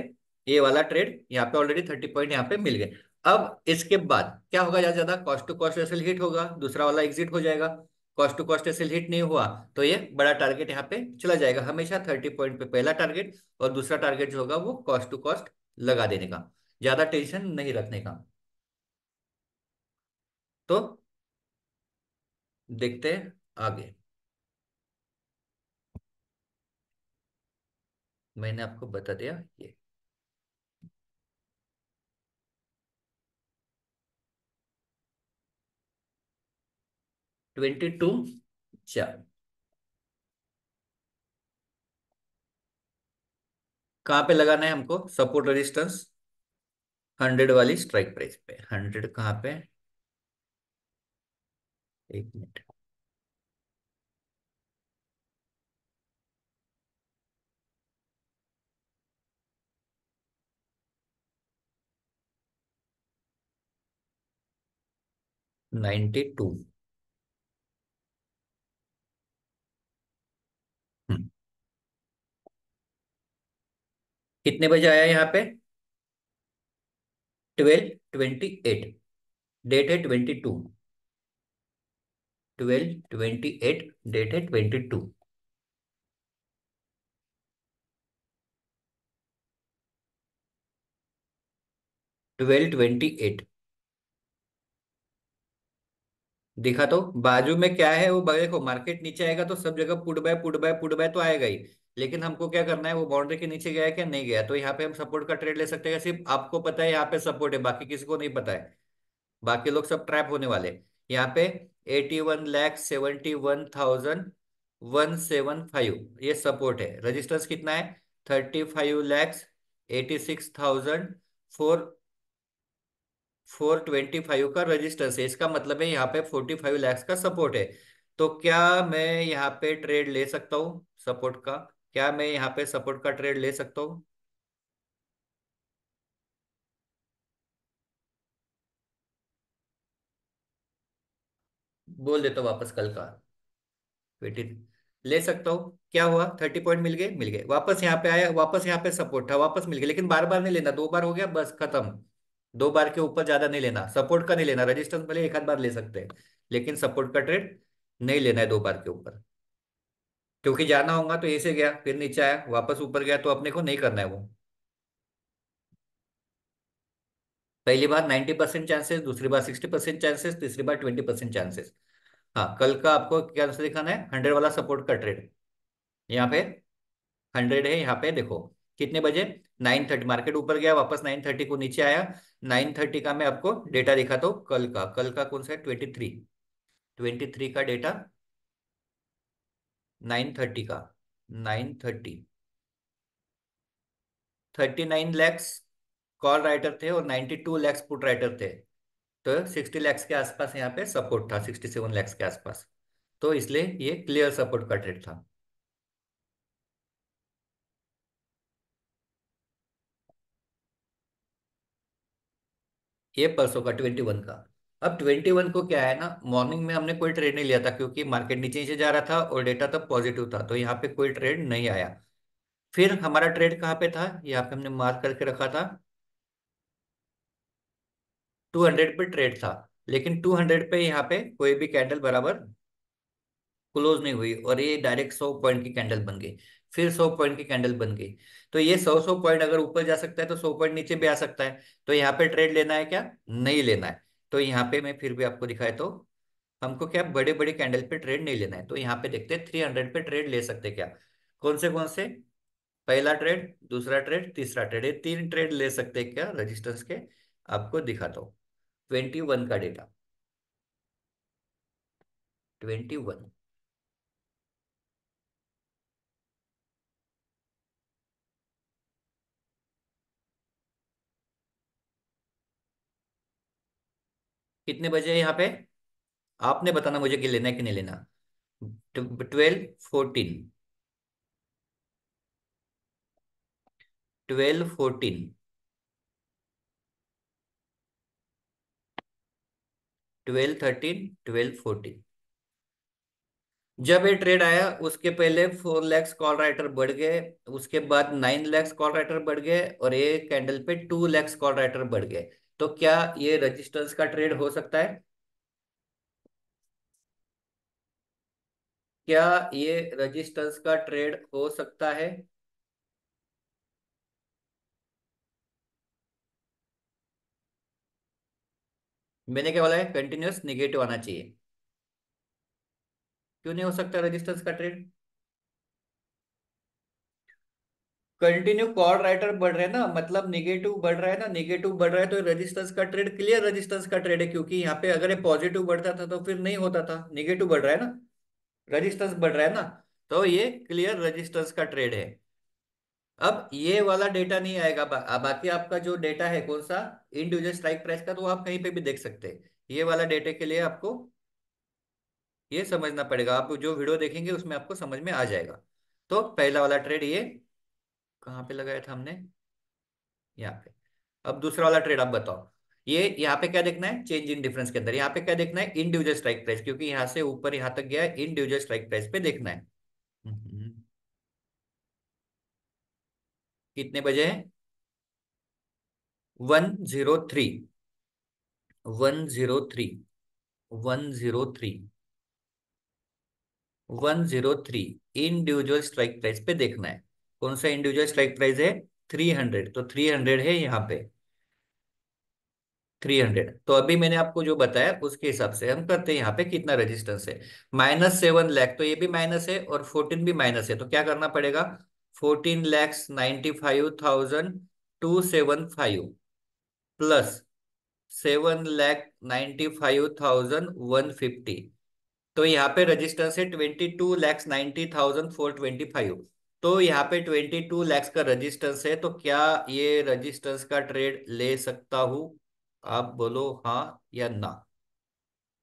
ये वाला ट्रेड यहाँ पे ऑलरेडी 30 पॉइंट यहाँ पे मिल गए। अब इसके बाद क्या होगा, ज्यादा ज्यादा cost to cost SL hit होगा, दूसरा वाला एग्जिट हो जाएगा। Cost to cost SL hit नहीं हुआ तो ये बड़ा टारगेट यहाँ पे चला जाएगा। हमेशा 30 पॉइंट पे पहला टारगेट और दूसरा टारगेट जो होगा वो कॉस्ट टू कॉस्ट लगा देने का, ज्यादा टेंशन नहीं रखने का। तो देखते हैं आगे। मैंने आपको बता दिया ये। 22 चार, कहाँ पे लगाना है हमको सपोर्ट रेजिस्टेंस, 100 वाली स्ट्राइक प्राइस पे। 100 कहाँ पे, एक मिनट, 92। कितने बजे आया यहाँ पे, 12:28, डेट है 22, 12:28, डेट है 22। 12:28 दिखा, तो बाजू में क्या है वो देखो, मार्केट नीचे आएगा तो सब जगह put buy put buy put buy तो आएगा ही। लेकिन हमको क्या करना है, वो बाउंड्री के नीचे गया है क्या, नहीं गया, तो यहाँ पे हम सपोर्ट का ट्रेड ले सकते हैं। सिर्फ आपको पता है यहाँ पे सपोर्ट है, बाकी किसी को नहीं पता है। बाकी लोग सब ट्रैप होने वाले। यहाँ पे 81,71,175 ये सपोर्ट है। रेजिस्टेंस कितना है, 35,86,425 का रेजिस्टेंस है। इसका मतलब है यहाँ पे 45 लाख का सपोर्ट है। तो क्या मैं यहाँ पे ट्रेड ले सकता हूँ सपोर्ट का, क्या मैं यहाँ पे सपोर्ट का ट्रेड ले सकता हूँ? बोल देता हूँ वापस कल का, 20 ले सकता हूँ। क्या हुआ, 30 पॉइंट मिल गए, मिल गए, वापस यहाँ पे आया, वापस यहाँ पे सपोर्ट था, वापस मिल गया। लेकिन बार बार नहीं लेना, 2 बार हो गया बस खत्म। दो बार के ऊपर ज्यादा नहीं लेना, सपोर्ट का नहीं लेना, रेजिस्टेंस भले एक आध बार ले सकते हैं, लेकिन सपोर्ट का ट्रेड नहीं लेना है दो बार के ऊपर। क्योंकि जाना होगा तो ऐसे गया, फिर नीचे आया, वापस ऊपर गया, तो अपने को नहीं करना है वो। पहली बार 90% चांसेस, दूसरी बार 60% चांसेस, तीसरी बार 20% चांसेस। हाँ, कल का आपको क्या से दिखाना है, 100 वाला सपोर्ट का ट्रेड। यहाँ पे 100 है, यहाँ पे देखो कितने बजे, 9:30 मार्केट ऊपर गया, वापस 9:30 को नीचे आया। 9:30 का मैं आपको डेटा दिखाता हूँ, कल का कौन सा है, 23 का डेटा, 9:30 का, 9:30, 39 लैक्स कॉल राइटर थे और 92 लैक्स पुट राइटर थे। तो 60 लैक्स के आसपास यहाँ पे सपोर्ट था, 67 लैक्स के आसपास। तो इसलिए ये क्लियर सपोर्ट का ट्रेड था। ये परसों का 21 का। अब 21 को क्या है ना, मॉर्निंग में हमने कोई ट्रेड नहीं लिया था, क्योंकि मार्केट नीचे नीचे जा रहा था और डेटा तब पॉजिटिव था, तो यहाँ पे कोई ट्रेड नहीं आया। फिर हमारा ट्रेड कहाँ पे था, यहाँ पे हमने मार्क करके रखा था, 200 पे ट्रेड था। लेकिन 200 पे यहाँ पे कोई भी कैंडल बराबर क्लोज नहीं हुई, और ये डायरेक्ट 100 पॉइंट की कैंडल बन गई। फिर 100 पॉइंट की कैंडल बन गई। तो ये 100 100 पॉइंट अगर ऊपर जा सकता है तो 100 पॉइंट नीचे भी आ सकता है। तो यहाँ पे ट्रेड लेना है क्या, नहीं लेना है। तो यहाँ पे मैं फिर भी आपको दिखाया, तो हमको क्या बड़े बड़े कैंडल पे ट्रेड नहीं लेना है। तो यहाँ पे देखते हैं 300 पे ट्रेड ले सकते हैं क्या, कौन से। पहला ट्रेड, दूसरा ट्रेड, तीसरा ट्रेड, ये तीन ट्रेड ले सकते हैं क्या रजिस्टेंस के। आपको दिखाता हूँ 21 का डेटा, 21। कितने बजे है यहाँ पे, आपने बताना मुझे कि लेना है कि नहीं लेना। 12:14, 12:14, 12:13, 12:14। जब ये ट्रेड आया उसके पहले 4 लैक्स कॉल राइटर बढ़ गए, उसके बाद 9 लैक्स कॉल राइटर बढ़ गए, और एक कैंडल पे 2 लैक्स कॉल राइटर बढ़ गए। तो क्या ये रजिस्टेंस का ट्रेड हो सकता है, क्या ये रजिस्टेंस का ट्रेड हो सकता है। मैंने क्या बोला है, कंटिन्यूअस निगेटिव आना चाहिए। क्यों नहीं हो सकता रजिस्टेंस का ट्रेड, कंटिन्यू कॉल राइटर बढ़ रहे हैं ना, मतलब निगेटिव बढ़ रहा है ना, निगेटिव बढ़ रहा है तो रेजिस्टेंस का ट्रेड क्लियर रेजिस्टेंस का ट्रेड है, क्योंकि यहाँ पे अगर ये पॉजिटिव बढ़ता था तो फिर नहीं होता था, निगेटिव बढ़ रहा है ना, रेजिस्टेंस बढ़ रहा है ना। तो ये क्लियर रेजिस्टेंस का ट्रेड है। अब ये वाला डेटा नहीं आएगा, बाकी आपका जो डेटा है कौन सा, इंडिविजुअल स्ट्राइक प्राइस का, तो आप कहीं पे भी देख सकते हैं। ये वाला डेटा के लिए आपको ये समझना पड़ेगा, आप जो वीडियो देखेंगे उसमें आपको समझ में आ जाएगा। तो पहला वाला ट्रेड ये कहाँ पे लगाया था हमने, यहाँ पे। अब दूसरा वाला ट्रेड आप बताओ, ये यहाँ पे क्या देखना है, चेंज इन डिफरेंस के अंदर यहाँ पे क्या देखना है, इंडिविजुअल स्ट्राइक प्राइस, क्योंकि यहाँ से ऊपर यहाँ तक गया है, इंडिविजुअल स्ट्राइक प्राइस पे देखना है। हम्म, कितने बजे है, 103, 103, 103, 103 इंडिविजुअल स्ट्राइक प्राइस पे देखना है। कौन सा इंडिविजुअल स्ट्राइक प्राइस है, 300, तो 300 है यहाँ पे, 300। तो अभी मैंने आपको जो बताया उसके हिसाब से हम करते हैं, यहाँ पे कितना रेजिस्टेंस है, -7 लाख, तो ये भी माइनस है और 14 भी माइनस है, तो क्या करना पड़ेगा, 14,95,275 प्लस 7,95,150। तो यहाँ पे रजिस्टेंस है 22,90,425। तो यहाँ पे 22 लैक्स का रजिस्टेंस है, तो क्या ये रजिस्टेंस का ट्रेड ले सकता हूँ, आप बोलो हाँ या ना।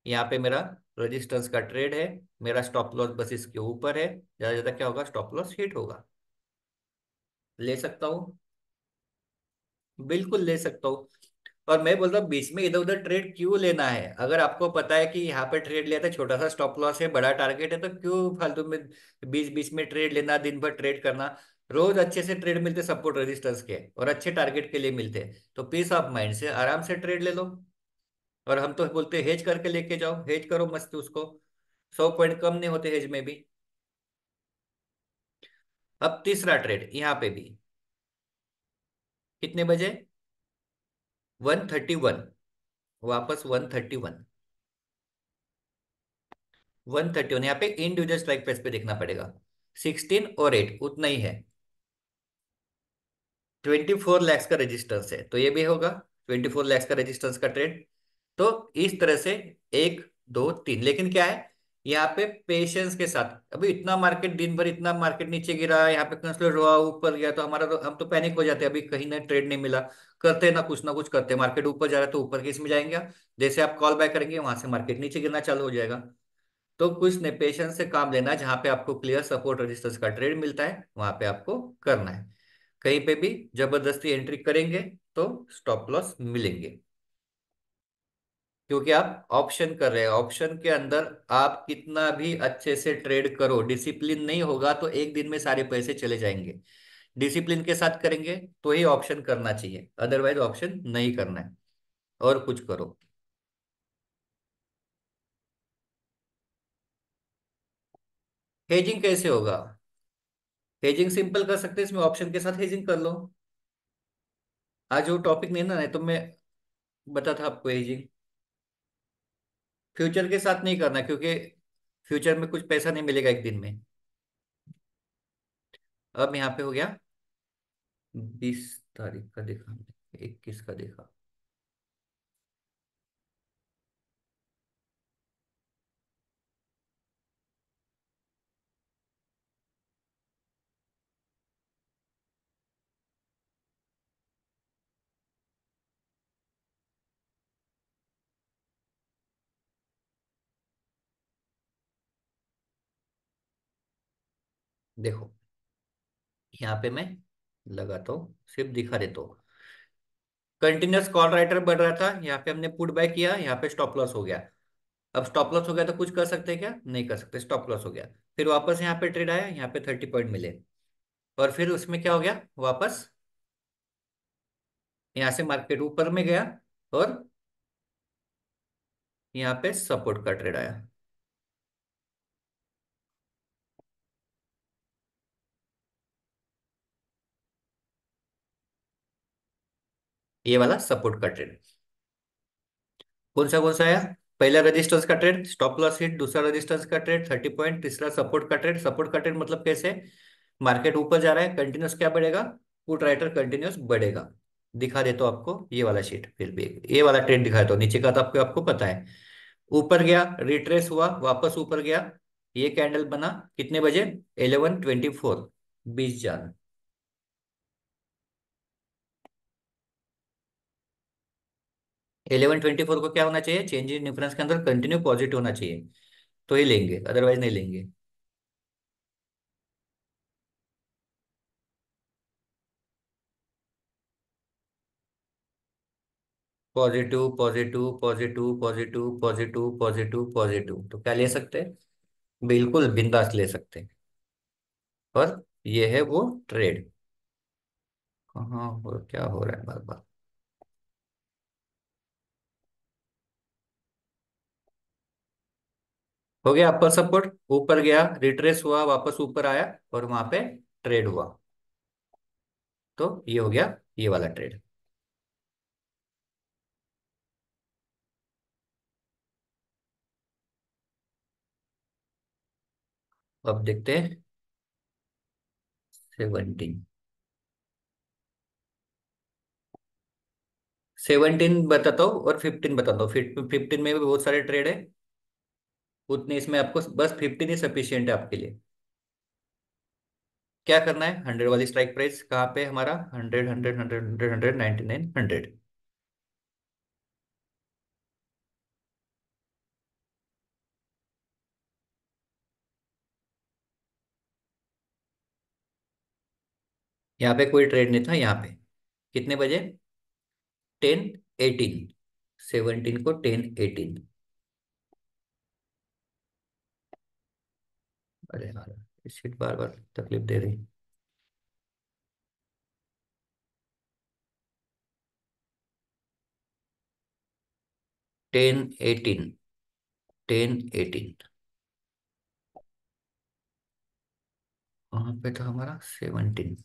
यहाँ पे मेरा रजिस्टेंस का ट्रेड है, मेरा स्टॉप लॉस बस इसके ऊपर है, ज्यादा ज्यादा क्या होगा, स्टॉप लॉस हिट होगा। ले सकता हूँ, बिल्कुल ले सकता हूँ। और मैं बोल रहा हूँ बीच में इधर उधर ट्रेड क्यों लेना है, अगर आपको पता है कि यहाँ पे ट्रेड लिया था, छोटा सा स्टॉप लॉस है, बड़ा टारगेट है, तो क्यों फालतू में बीच बीच में ट्रेड लेना, दिन भर ट्रेड करना। रोज अच्छे से ट्रेड मिलते सपोर्ट रेजिस्टेंस के, और अच्छे टारगेट के लिए मिलते, तो पीस ऑफ माइंड से आराम से ट्रेड ले लो। और हम तो बोलते हैं हेज करके लेके जाओ, हेज करो मस्त उसको, 100 पॉइंट कम नहीं होते हेज में भी। अब तीसरा ट्रेड यहाँ पे भी, कितने बजे? 131, वापस 131, 131 यहाँ पे इंडिविजुअल स्ट्राइक प्राइस पे देखना पड़ेगा। 16 और 8 उतना ही है। 24 लाख का रेजिस्टेंस है, तो ये भी होगा 24 लाख का रेजिस्टेंस का ट्रेड। तो इस तरह से एक, दो, तीन, लेकिन क्या है यहाँ पे पेशेंस के साथ। अभी इतना मार्केट दिन भर इतना मार्केट नीचे गिरा, यहाँ पे कंसलर हुआ ऊपर गया, तो हमारा तो हम तो पैनिक हो जाते हैं, अभी कहीं ना ट्रेड नहीं मिला। करते ना कुछ करते, मार्केट ऊपर जा रहा है तो ऊपर किस में जाएंगे आप? जैसे आप कॉल बैक करेंगे वहां से मार्केट नीचे गिरना चालू हो जाएगा। तो कुछ ने पेशेंस से काम लेना है, जहां पे आपको क्लियर सपोर्ट रेजिस्टेंस का ट्रेड मिलता है वहां पे आपको करना है। कहीं पे भी जबरदस्ती एंट्री करेंगे तो स्टॉप लॉस मिलेंगे, क्योंकि आप ऑप्शन कर रहे हैं। ऑप्शन के अंदर आप कितना भी अच्छे से ट्रेड करो, डिसिप्लिन नहीं होगा तो एक दिन में सारे पैसे चले जाएंगे। डिसिप्लिन के साथ करेंगे तो ही ऑप्शन करना चाहिए, अदरवाइज ऑप्शन नहीं करना है। और कुछ करो। हेजिंग कैसे होगा? हेजिंग सिंपल कर सकते हैं, इसमें ऑप्शन के साथ हेजिंग कर लो। आज वो टॉपिक नहीं है ना, नहीं तो मैं बता था आपको हेजिंग। फ्यूचर के साथ नहीं करना, क्योंकि फ्यूचर में कुछ पैसा नहीं मिलेगा एक दिन में। अब यहाँ पे हो गया 20 तारीख का देखा, 21 का देखा। देखो यहाँ पे मैं लगाता हूँ, सिर्फ दिखा देता हूँ। कंटिन्यूस कॉल राइटर बढ़ रहा था, यहाँ पे हमने पुट बाय किया, यहाँ पे स्टॉप लॉस हो गया। अब स्टॉप लॉस हो गया तो कुछ कर सकते हैं क्या? नहीं कर सकते, स्टॉप लॉस हो गया। फिर वापस यहाँ पे ट्रेड आया, यहाँ पे 30 पॉइंट मिले, और फिर उसमें क्या हो गया, वापस यहाँ से मार्केट ऊपर में गया, और यहाँ पे सपोर्ट का ट्रेड आया। ये वाला सपोर्ट का ट्रेड। कौन सा आया? पहला रेजिस्टेंस का ट्रेड, स्टॉप लॉस हिट, दूसरा रेजिस्टेंस का ट्रेड 30 पॉइंट, तीसरा सपोर्ट का ट्रेड। सपोर्ट का ट्रेड मतलब कैसे? मार्केट ऊपर जा रहा है, कंटिन्यूस क्या बढ़ेगा? पुट राइटर कंटिन्यूस बढ़ेगा। दिखा देता हूं आपको ये वाला शीट, फिर भी ये वाला ट्रेड दिखा देता हूं। नीचे का तो आपको आपको पता है। ऊपर गया, रिट्रेस हुआ, वापस ऊपर गया, ये कैंडल बना कितने बजे? 11:24, 20 जान। 11:24 को क्या होना चाहिए? चेंज इन डिफरेंस के अंदर कंटिन्यू पॉजिटिव होना चाहिए, तो ही लेंगे, अदरवाइज नहीं लेंगे। Positive positive positive positive positive positive positive, तो क्या ले सकते हैं? बिल्कुल बिंदास ले सकते हैं। और ये है वो ट्रेड। कहाँ हो, क्या हो रहा है बार बार? हो गया अपर सपोर्ट, ऊपर गया, रिट्रेस हुआ, वापस ऊपर आया, और वहां पे ट्रेड हुआ। तो ये हो गया ये वाला ट्रेड। अब देखते हैं 17। 17 बताता हूँ और 15 बताता हूँ। 15 में भी बहुत सारे ट्रेड है, उतने इसमें आपको बस 15 ही सफिशियंट है आपके लिए। क्या करना है? 100 वाली स्ट्राइक प्राइस कहाँ पे है हमारा? 100 100 100 100 99 100। यहाँ पे कोई ट्रेड नहीं था यहाँ पे। कितने बजे? 10:18, 17 को 10:18। अरे यार, ये शीट बार बार तकलीफ दे रही। 10 18, 10 18, वहां पे था हमारा 17।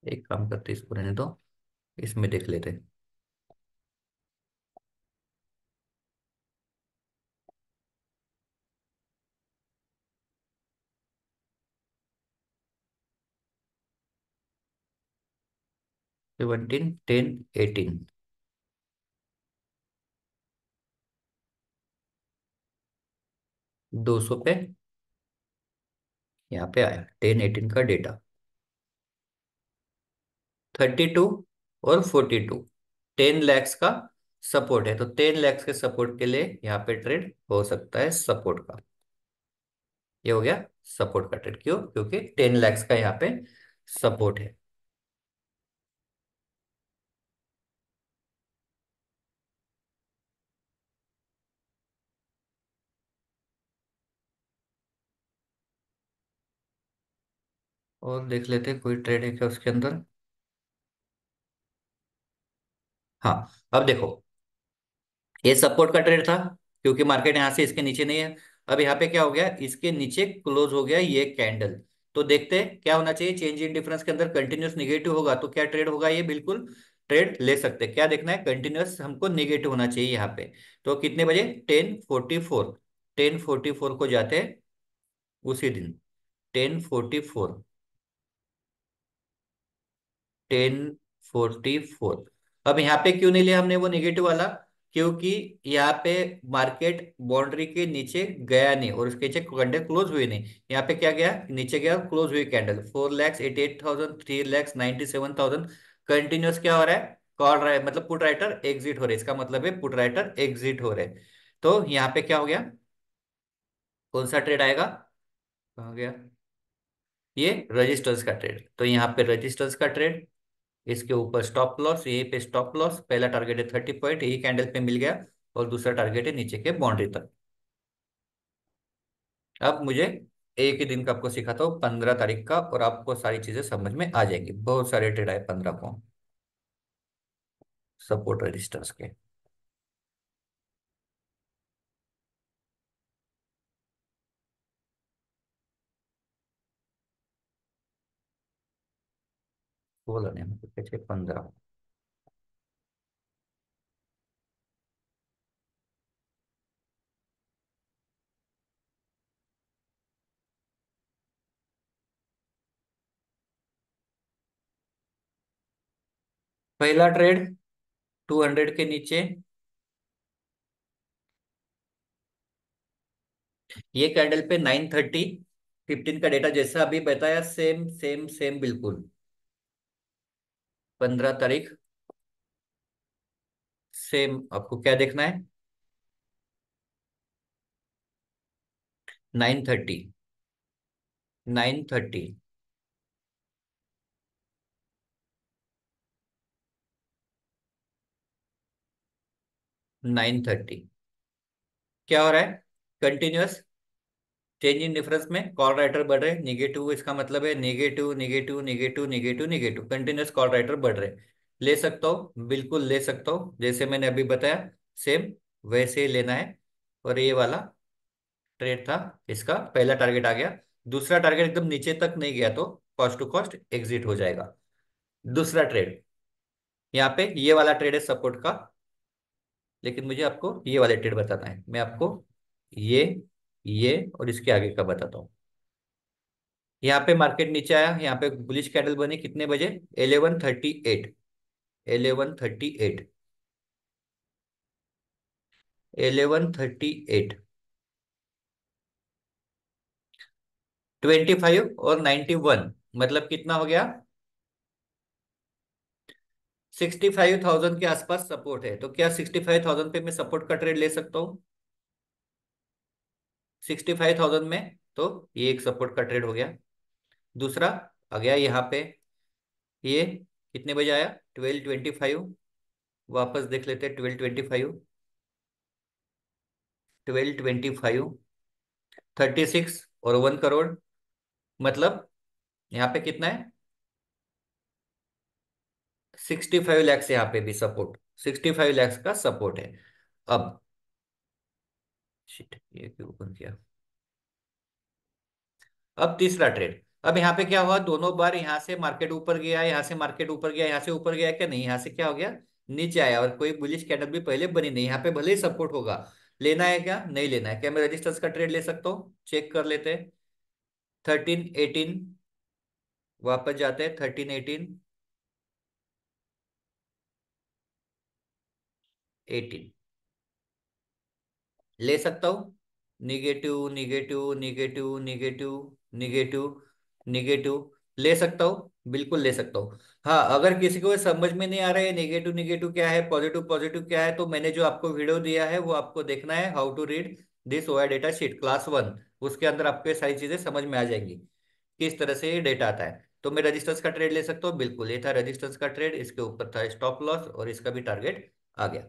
एक काम करते, इसको रहने दो, इसमें देख लेते हैं। 17 10 18, 200 पे यहाँ पे आया 10 18 का डेटा। 32 और 42, 10 लैक्स का सपोर्ट है, तो 10 लैक्स के सपोर्ट के लिए यहाँ पे ट्रेड हो सकता है सपोर्ट का। ये हो गया सपोर्ट का ट्रेड, क्यों? क्योंकि 10 लैक्स का यहाँ पे सपोर्ट है। और देख लेते हैं कोई ट्रेड है क्या उसके अंदर। हाँ, अब देखो, ये सपोर्ट का ट्रेड था, क्योंकि मार्केट यहाँ से इसके नीचे नहीं है। अब यहाँ पे क्या हो गया, इसके नीचे क्लोज हो गया ये कैंडल। तो देखते हैं क्या होना चाहिए, चेंज इन डिफरेंस के अंदर कंटिन्यूस निगेटिव होगा तो क्या ट्रेड होगा, ये बिल्कुल ट्रेड ले सकते हैं। क्या देखना है, कंटिन्यूस हमको निगेटिव होना चाहिए यहाँ पे। तो कितने बजे, 10:44, 10:44 को जाते हैं उसी दिन, 10:44, 10:44। अब यहाँ पे क्यों नहीं लिया हमने वो नेगेटिव वाला, क्योंकि यहाँ पे मार्केट बाउंड्री के नीचे गया नहीं और उसके नीचे कैंडल क्लोज हुई नहीं। यहाँ पे क्या गया, नीचे गया, क्लोज हुई कैंडल, 4,88,000, 3,97,000। कंटिन्यूस क्या हो रहा है, कॉल रहा है, मतलब पुट राइटर एग्जिट हो रहे हैं, इसका मतलब है पुट राइटर एग्जिट हो रहे हैं। तो यहाँ पे क्या हो गया, कौन सा ट्रेड आएगा, कहाँ गया, ये रजिस्टर्स का ट्रेड। तो यहाँ पे रजिस्टर्स का ट्रेड, इसके ऊपर स्टॉप लॉस, यहीं पे स्टॉप लॉस, पहला टारगेट है 30 पॉइंट, यही कैंडल पे मिल गया, और दूसरा टारगेट है नीचे के बाउंड्री तक। अब मुझे एक ही दिन का आपको सिखाता हूँ, 15 तारीख का, और आपको सारी चीजें समझ में आ जाएंगी। बहुत सारे ट्रेड आए 15 को, सपोर्ट रजिस्टर्स के। बोला नहीं हमको, कैसे 15। पहला ट्रेड 200 के नीचे, ये कैंडल पे 9:30, 15 का डेटा जैसा अभी बताया, सेम सेम सेम बिल्कुल। 15 तारीख, सेम। आपको क्या देखना है, 9:30, 9:30, 9:30। क्या हो रहा है, कंटिन्यूअस चेंज इन डिफरेंस में कॉल राइटर बढ़ रहे, निगेटिव, इसका मतलब है negative negative negative negative negative, continuous call writer बढ़ रहे। ले सकता हूँ, बिल्कुल ले सकता हूँ, जैसे मैंने अभी बताया सेम वैसे ही लेना है। और ये वाला ट्रेड था, इसका पहला टारगेट आ गया, दूसरा टारगेट एकदम नीचे तक नहीं गया तो कॉस्ट टू कॉस्ट एग्जिट हो जाएगा। दूसरा ट्रेड, यहाँ पे ये वाला ट्रेड है सपोर्ट का, लेकिन मुझे आपको ये वाले ट्रेड बताना है। मैं आपको ये ये और इसके आगे का बताता हूँ। यहाँ पे मार्केट नीचे आया, यहाँ पे बुलिश कैंडल बनी कितने बजे, 11:38, 11:38, 11:38, 25 और 91, मतलब कितना हो गया, 65,000 के आसपास सपोर्ट है। तो क्या 65,000 पे मैं सपोर्ट का ट्रेड ले सकता हूँ, 65,000 में? तो ये एक सपोर्ट का ट्रेड हो गया। दूसरा आ गया यहाँ पे, ये कितने बजे आया, 12:25, वापस देख लेते हैं, 12:25, 12:25, 36 और 1 करोड़, मतलब यहाँ पे कितना है, 65 लैक्स, यहाँ पे भी सपोर्ट, 65 लैक्स का सपोर्ट है। अब शिट, ये क्यों ओपन किया। अब तीसरा ट्रेड, अब यहाँ पे क्या हुआ, दोनों बार यहाँ से मार्केट ऊपर गया, यहाँ से मार्केट ऊपर गया, यहाँ से ऊपर गया क्या, नहीं, यहाँ से क्या हो गया, नीचे आया, और कोई बुलिश कैंडल भी पहले बनी नहीं, यहाँ पे भले ही सपोर्ट होगा। लेना है क्या, नहीं लेना है क्या, मैं रेजिस्टेंस का ट्रेड ले सकता हूँ, चेक कर लेते हैं। 13, 18, वापस जाते हैं, 13, 18, 18, ले सकता हूँ। Negative, negative, negative, negative, negative, negative, ले सकता हूँ, बिल्कुल ले सकता हूँ। हाँ, अगर किसी को समझ में नहीं आ रहा है नेगेटिव निगेटिव क्या है, पॉजिटिव पॉजिटिव क्या है, तो मैंने जो आपको वीडियो दिया है वो आपको देखना है, how to read this OI data sheet class 1। उसके अंदर आपको ये सारी चीजें समझ में आ जाएंगी, किस तरह से ये डेटा आता है। तो मैं रजिस्टर्स का ट्रेड ले सकता हूँ, बिल्कुल, ये था रजिस्टर्स का ट्रेड, इसके ऊपर था स्टॉप लॉस और इसका भी टारगेट आ गया।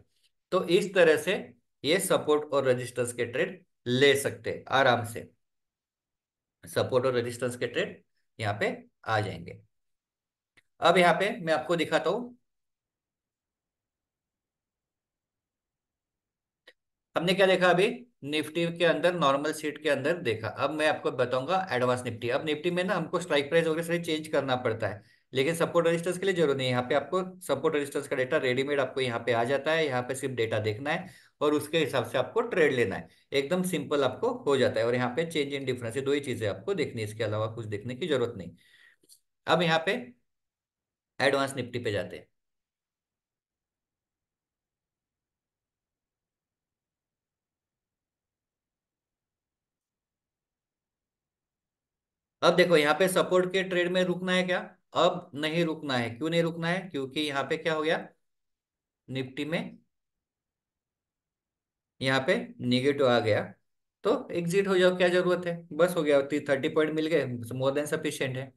तो इस तरह से ये सपोर्ट और रेजिस्टेंस के ट्रेड ले सकते हैं आराम से, सपोर्ट और रेजिस्टेंस के ट्रेड यहाँ पे आ जाएंगे। अब यहाँ पे मैं आपको दिखाता हूँ, हमने क्या देखा अभी, निफ्टी के अंदर नॉर्मल शीट के अंदर देखा। अब मैं आपको बताऊंगा एडवांस निफ्टी। अब निफ्टी में ना हमको स्ट्राइक प्राइस वगैरह सारी चेंज करना पड़ता है, लेकिन सपोर्ट रेजिस्टेंस के लिए जरूरत नहीं है। यहाँ पे आपको सपोर्ट रेजिस्टेंस का डेटा रेडीमेड आपको यहाँ पे आ जाता है, यहाँ पे सिर्फ डेटा देखना है और उसके हिसाब से आपको ट्रेड लेना है, एकदम सिंपल आपको हो जाता है। और यहाँ पे चेंज इन डिफरेंस, ये दो ही चीजें आपको देखनी है, इसके अलावा कुछ देखने की जरूरत नहीं। अब यहाँ पे एडवांस निफ्टी पे जाते हैं। अब देखो यहाँ पे सपोर्ट के ट्रेड में रुकना है क्या, अब नहीं रुकना है। क्यों नहीं रुकना है, क्योंकि यहाँ पे क्या हो गया, निफ्टी में यहाँ पे निगेटिव आ गया, तो एग्जिट हो जाओ, क्या जरूरत है, बस हो गया, 30 पॉइंट मिल गए, मोर देन सफिशिएंट है।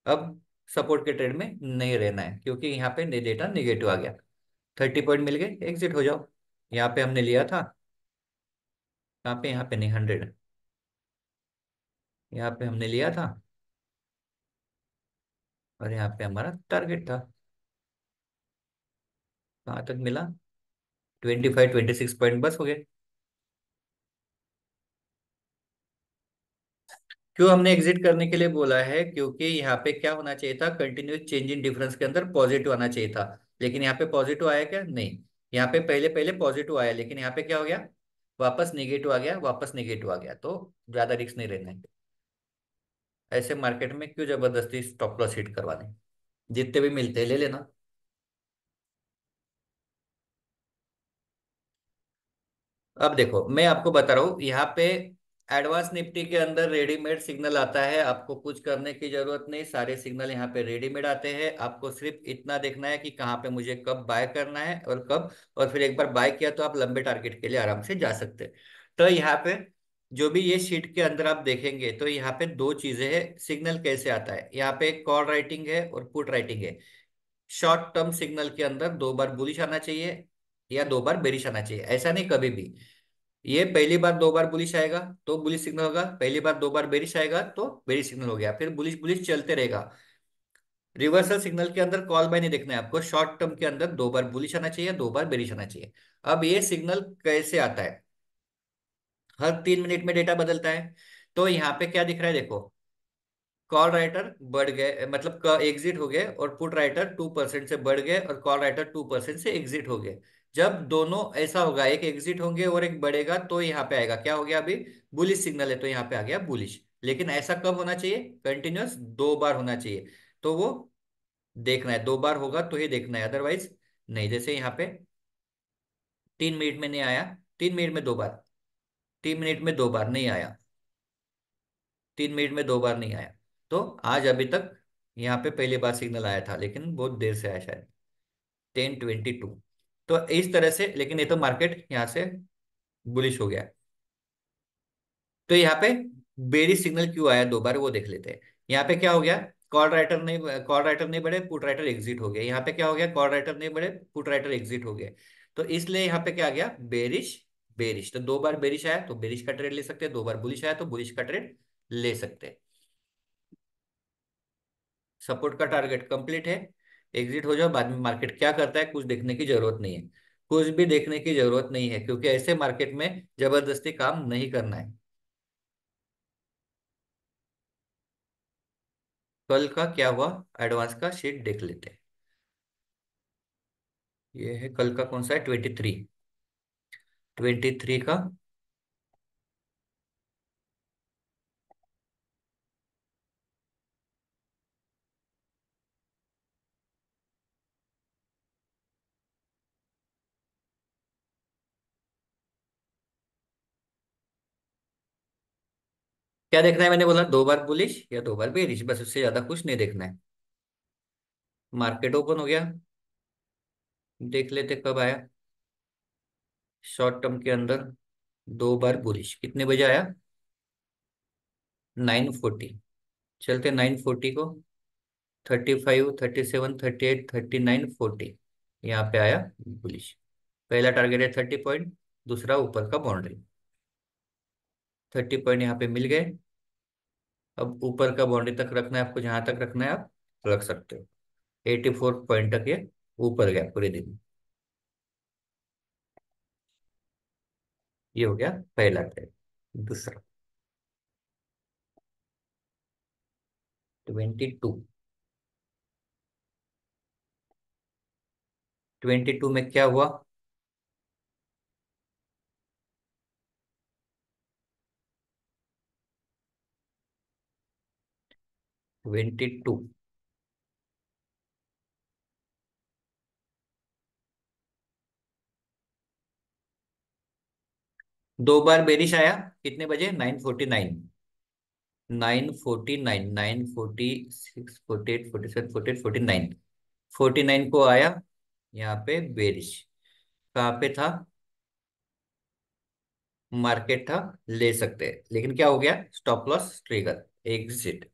अब सपोर्ट के ट्रेड में नहीं रहना है, क्योंकि यहाँ पे डेटा निगेटिव आ गया, 30 पॉइंट मिल गए, एग्जिट हो जाओ। यहाँ पे हमने लिया था, यहाँ पे नहीं, 100, यहाँ पे हमने लिया था, और यहाँ पे हमारा टारगेट था, कहाँ तक मिला, 25, 26 पॉइंट, बस हो गए। क्यों हमने एग्जिट करने के लिए बोला है, क्योंकि यहाँ पे क्या होना चाहिए था, कंटिन्यूस चेंज इन डिफरेंस के अंदर पॉजिटिव आना चाहिए था, लेकिन यहाँ पे पॉजिटिव आया क्या, नहीं। यहाँ पे पहले पहले पॉजिटिव आया, लेकिन यहाँ पे क्या हो गया, वापस नेगेटिव आ गया, वापस नेगेटिव आ गया, तो ज्यादा रिस्क नहीं लेना है। ऐसे मार्केट में क्यों जबरदस्ती स्टॉप लॉस हिट करवाने, जितने भी मिलते हैं ले लेना। अब देखो मैं आपको बता रहा हूँ, यहाँ पे एडवांस निफ्टी के अंदर रेडीमेड सिग्नल आता है, आपको कुछ करने की जरूरत नहीं, सारे सिग्नल यहाँ पे रेडीमेड आते हैं। आपको सिर्फ इतना देखना है कि कहाँ पे मुझे कब बाय करना है और कब, और फिर एक बार बाय किया तो आप लंबे टारगेट के लिए आराम से जा सकते हैं। तो यहाँ पे जो भी ये शीट के अंदर आप देखेंगे, तो यहाँ पे दो चीजें हैं, सिग्नल कैसे आता है, यहाँ पे कॉल राइटिंग है और पुट राइटिंग है। शॉर्ट टर्म सिग्नल के अंदर दो बार बुलिश आना चाहिए या दो बार बेरिश आना चाहिए, ऐसा नहीं कभी भी। ये पहली बार दो बार बुलिश आएगा तो बुलिश सिग्नल होगा, पहली बार दो बार बेरिश आएगा तो बेरिश सिग्नल हो गया, फिर बुलिश बुलिश चलते रहेगा। रिवर्सल सिग्नल के अंदर कॉल बाय नहीं देखना है आपको, शॉर्ट टर्म के अंदर दो बार बुलिश आना चाहिए, दो बार बेरिश आना चाहिए। अब ये सिग्नल कैसे आता है, हर 3 मिनट में डेटा बदलता है। तो यहाँ पे क्या दिख रहा है देखो, कॉल राइटर बढ़ गए, मतलब एग्जिट हो गए, और पुट राइटर 2% से बढ़ गए और कॉल राइटर 2% से एग्जिट हो गए। जब दोनों ऐसा होगा, एक एग्जिट होंगे और एक बढ़ेगा, तो यहाँ पे आएगा, क्या हो गया अभी, बुलिश सिग्नल है, तो यहाँ पे आ गया बुलिश। लेकिन ऐसा कब होना चाहिए, कंटिन्यूअस दो बार होना चाहिए, तो वो देखना है, दो बार होगा तो ही देखना है, अदरवाइज नहीं। जैसे यहाँ पे 3 मिनट में नहीं आया, 3 मिनट में दो बार, 3 मिनट में दो बार नहीं आया, 3 मिनट में दो बार नहीं आया, तो आज अभी तक यहाँ पे पहली बार सिग्नल आया था, लेकिन बहुत देर से आया, शायद 10:22। तो इस तरह से, लेकिन ये तो मार्केट यहाँ से बुलिश हो गया। तो यहाँ पे बेरिश सिग्नल क्यों आया दो बार, वो देख लेते हैं। यहाँ पे क्या हो गया, कॉल राइटर नहीं बढ़े, पुट राइटर एग्जिट हो गए। यहाँ पे क्या हो गया, कॉल राइटर नहीं बढ़े, पुट राइटर एग्जिट हो गए। तो इसलिए यहाँ पे क्या आ गया, बेरिश बेरिश। तो दो बार बेरिश आया तो बेरिश का ट्रेड ले सकते हैं, दो बार बुलिश आया तो बुलिश का ट्रेड ले सकते हैं। सपोर्ट का टारगेट कंप्लीट है, एग्जिट हो जाओ। बाद में मार्केट क्या करता है कुछ देखने की जरूरत नहीं है, कुछ भी देखने की जरूरत नहीं है, क्योंकि ऐसे मार्केट में जबरदस्ती काम नहीं करना है। कल का क्या हुआ एडवांस का शीट देख लेते हैं। ये है कल का, कौन सा है, 23, 23 का। क्या देखना है, मैंने बोला 2 बार बुलिश या 2 बार बेरिश, बस उससे ज्यादा कुछ नहीं देखना है। मार्केट ओपन हो गया, देख लेते कब आया। शॉर्ट टर्म के अंदर 2 बार बुलिश, कितने बजे आया, 9:40। चलते 9:40 को, 35, 37, 38, 39, 40, यहाँ पे आया बुलिश। पहला टारगेट है 30 पॉइंट, दूसरा ऊपर का बाउंड्री। 30 पॉइंट यहाँ पे मिल गए। अब ऊपर का बाउंड्री तक रखना है आपको, जहां तक रखना है आप रख सकते हो। 84 पॉइंट तक ये ऊपर गया पूरे दिन में। ये हो गया पहला ट्रेड। दूसरा 22, 22 में क्या हुआ, 22, 2 बार बेरिश आया, कितने बजे, 9:49, 9:49, 9:46, 48, 47, 48, 49, 49 को आया यहाँ पे बेरिश। कहाँ पे था, मार्केट था, ले सकते हैं, लेकिन क्या हो गया, स्टॉप लॉस ट्रिगर, एग्जिट।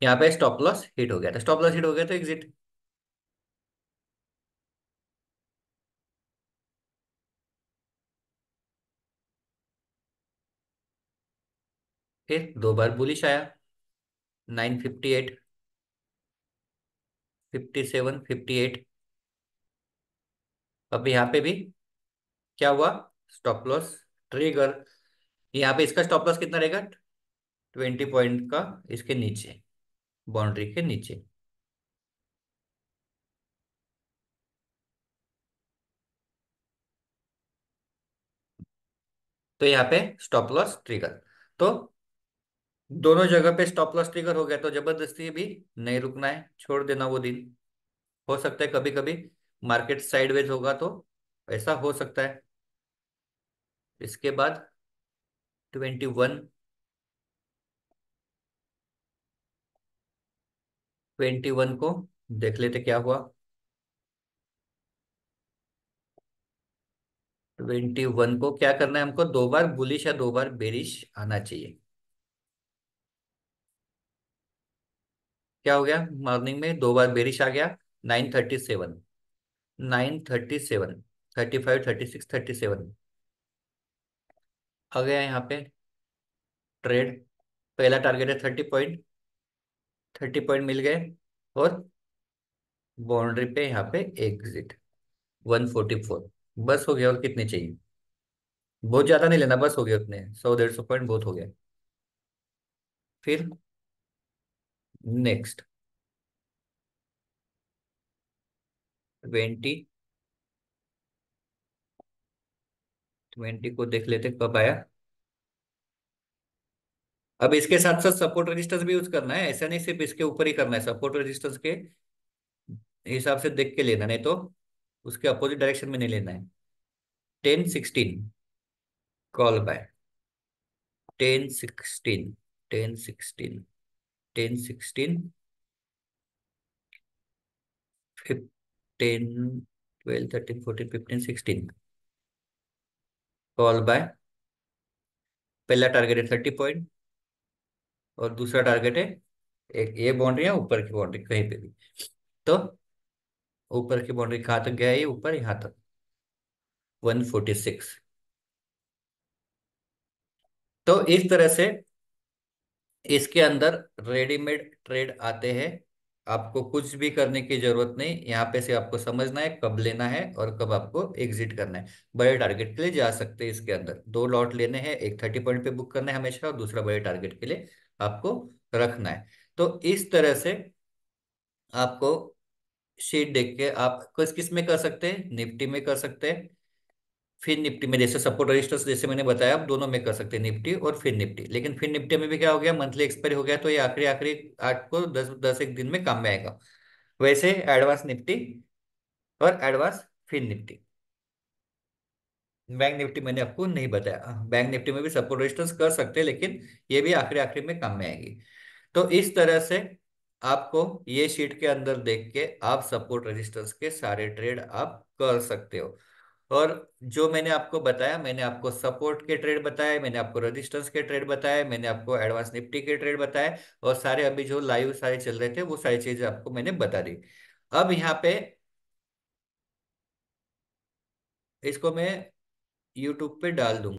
यहाँ पे स्टॉप लॉस हिट हो गया था, स्टॉप लॉस हिट हो गया तो एग्जिट। फिर 2 बार बुलिश आया, 9:58, 57, 58। अब यहाँ पे भी क्या हुआ, स्टॉप लॉस ट्रिगर। यहाँ पे इसका स्टॉप लॉस कितना रहेगा, 20 पॉइंट का, इसके नीचे, बाउंड्री के नीचे। तो यहाँ पे स्टॉप लॉस ट्रिगर। तो दोनों जगह पे स्टॉप लॉस ट्रिगर हो गया, तो जबरदस्ती भी नहीं रुकना है, छोड़ देना वो दिन। हो सकता है कभी कभी मार्केट साइडवेज होगा तो ऐसा हो सकता है। इसके बाद 21, 21 को देख लेते क्या हुआ। 21 को क्या करना है हमको, 2 बार बुलिश या 2 बार बेरिश आना चाहिए। क्या हो गया, मॉर्निंग में 2 बार बेरिश आ गया, 9:37, 9:37, 35, 36, 37 आ गया यहाँ पे ट्रेड। पहला टारगेट है 30 पॉइंट, 30 पॉइंट मिल गए, और बाउंड्री पे यहाँ पे एग्जिट 144। बस हो गया, और कितने चाहिए, बहुत ज्यादा नहीं लेना, बस हो गया उतने, 100, 150 पॉइंट बहुत हो गया। फिर नेक्स्ट 20, 20 को देख लेते कब आया। अब इसके साथ साथ सपोर्ट रेजिस्टेंस भी यूज करना है, ऐसा नहीं सिर्फ इसके ऊपर ही करना है, सपोर्ट रेजिस्टेंस के हिसाब से देख के लेना, नहीं तो उसके अपोजिट डायरेक्शन में नहीं लेना है। 10, 16 कॉल बाय, 10, 16, 10, 16, 10, 16, 10, 12, 13, 14, 15, 16 कॉल बाय। पहला टारगेट है 30 पॉइंट, और दूसरा टारगेट है एक ये बाउंड्री है, ऊपर की बाउंड्री कहीं पे भी। तो ऊपर की बाउंड्री कहाँ तक गया, ये ऊपर यहाँ तक, 146। तो इस तरह से इसके अंदर रेडीमेड ट्रेड आते हैं। आपको कुछ भी करने की जरूरत नहीं, यहाँ पे से आपको समझना है कब लेना है और कब आपको एग्जिट करना है। बड़े टारगेट के लिए जा सकते हैं। इसके अंदर दो लॉट लेने हैं, एक 30 पॉइंट पे बुक करना है हमेशा, और दूसरा बड़े टारगेट के लिए आपको रखना है। तो इस तरह से आपको शीट देख के आप किस किस में कर सकते हैं, निफ्टी में कर सकते हैं, फिर निफ्टी में जैसे सपोर्ट रजिस्टर्स जैसे मैंने बताया, आप दोनों में कर सकते हैं, निफ्टी और फिर निफ्टी। लेकिन फिर निफ्टी में भी क्या हो गया, मंथली एक्सपायरी हो गया, तो ये आखिरी आखिरी आठ को दस दस एक दिन में काम में आएगा। वैसे एडवांस निफ्टी और एडवांस फिर निफ्टी। बैंक निफ्टी मैंने आपको नहीं बताया, बैंक निफ्टी में भी सपोर्ट रजिस्टेंस कर सकते हैं, लेकिन ये भी आखिरी आखिरी में काम में आएगी। तो इस तरह से आपको ये शीट के अंदर देख के आप सपोर्ट रेजिस्टेंस के सारे ट्रेड आप कर सकते हो। और जो मैंने आपको बताया, मैंने आपको सपोर्ट के ट्रेड बताए, मैंने आपको रेजिस्टेंस के ट्रेड बताए, मैंने आपको एडवांस निफ्टी के ट्रेड बताए, और सारे अभी जो लाइव सारे चल रहे थे वो सारी चीजें आपको मैंने बता दी। अब यहाँ पे इसको मैं यूट्यूब पे डाल दूंगा।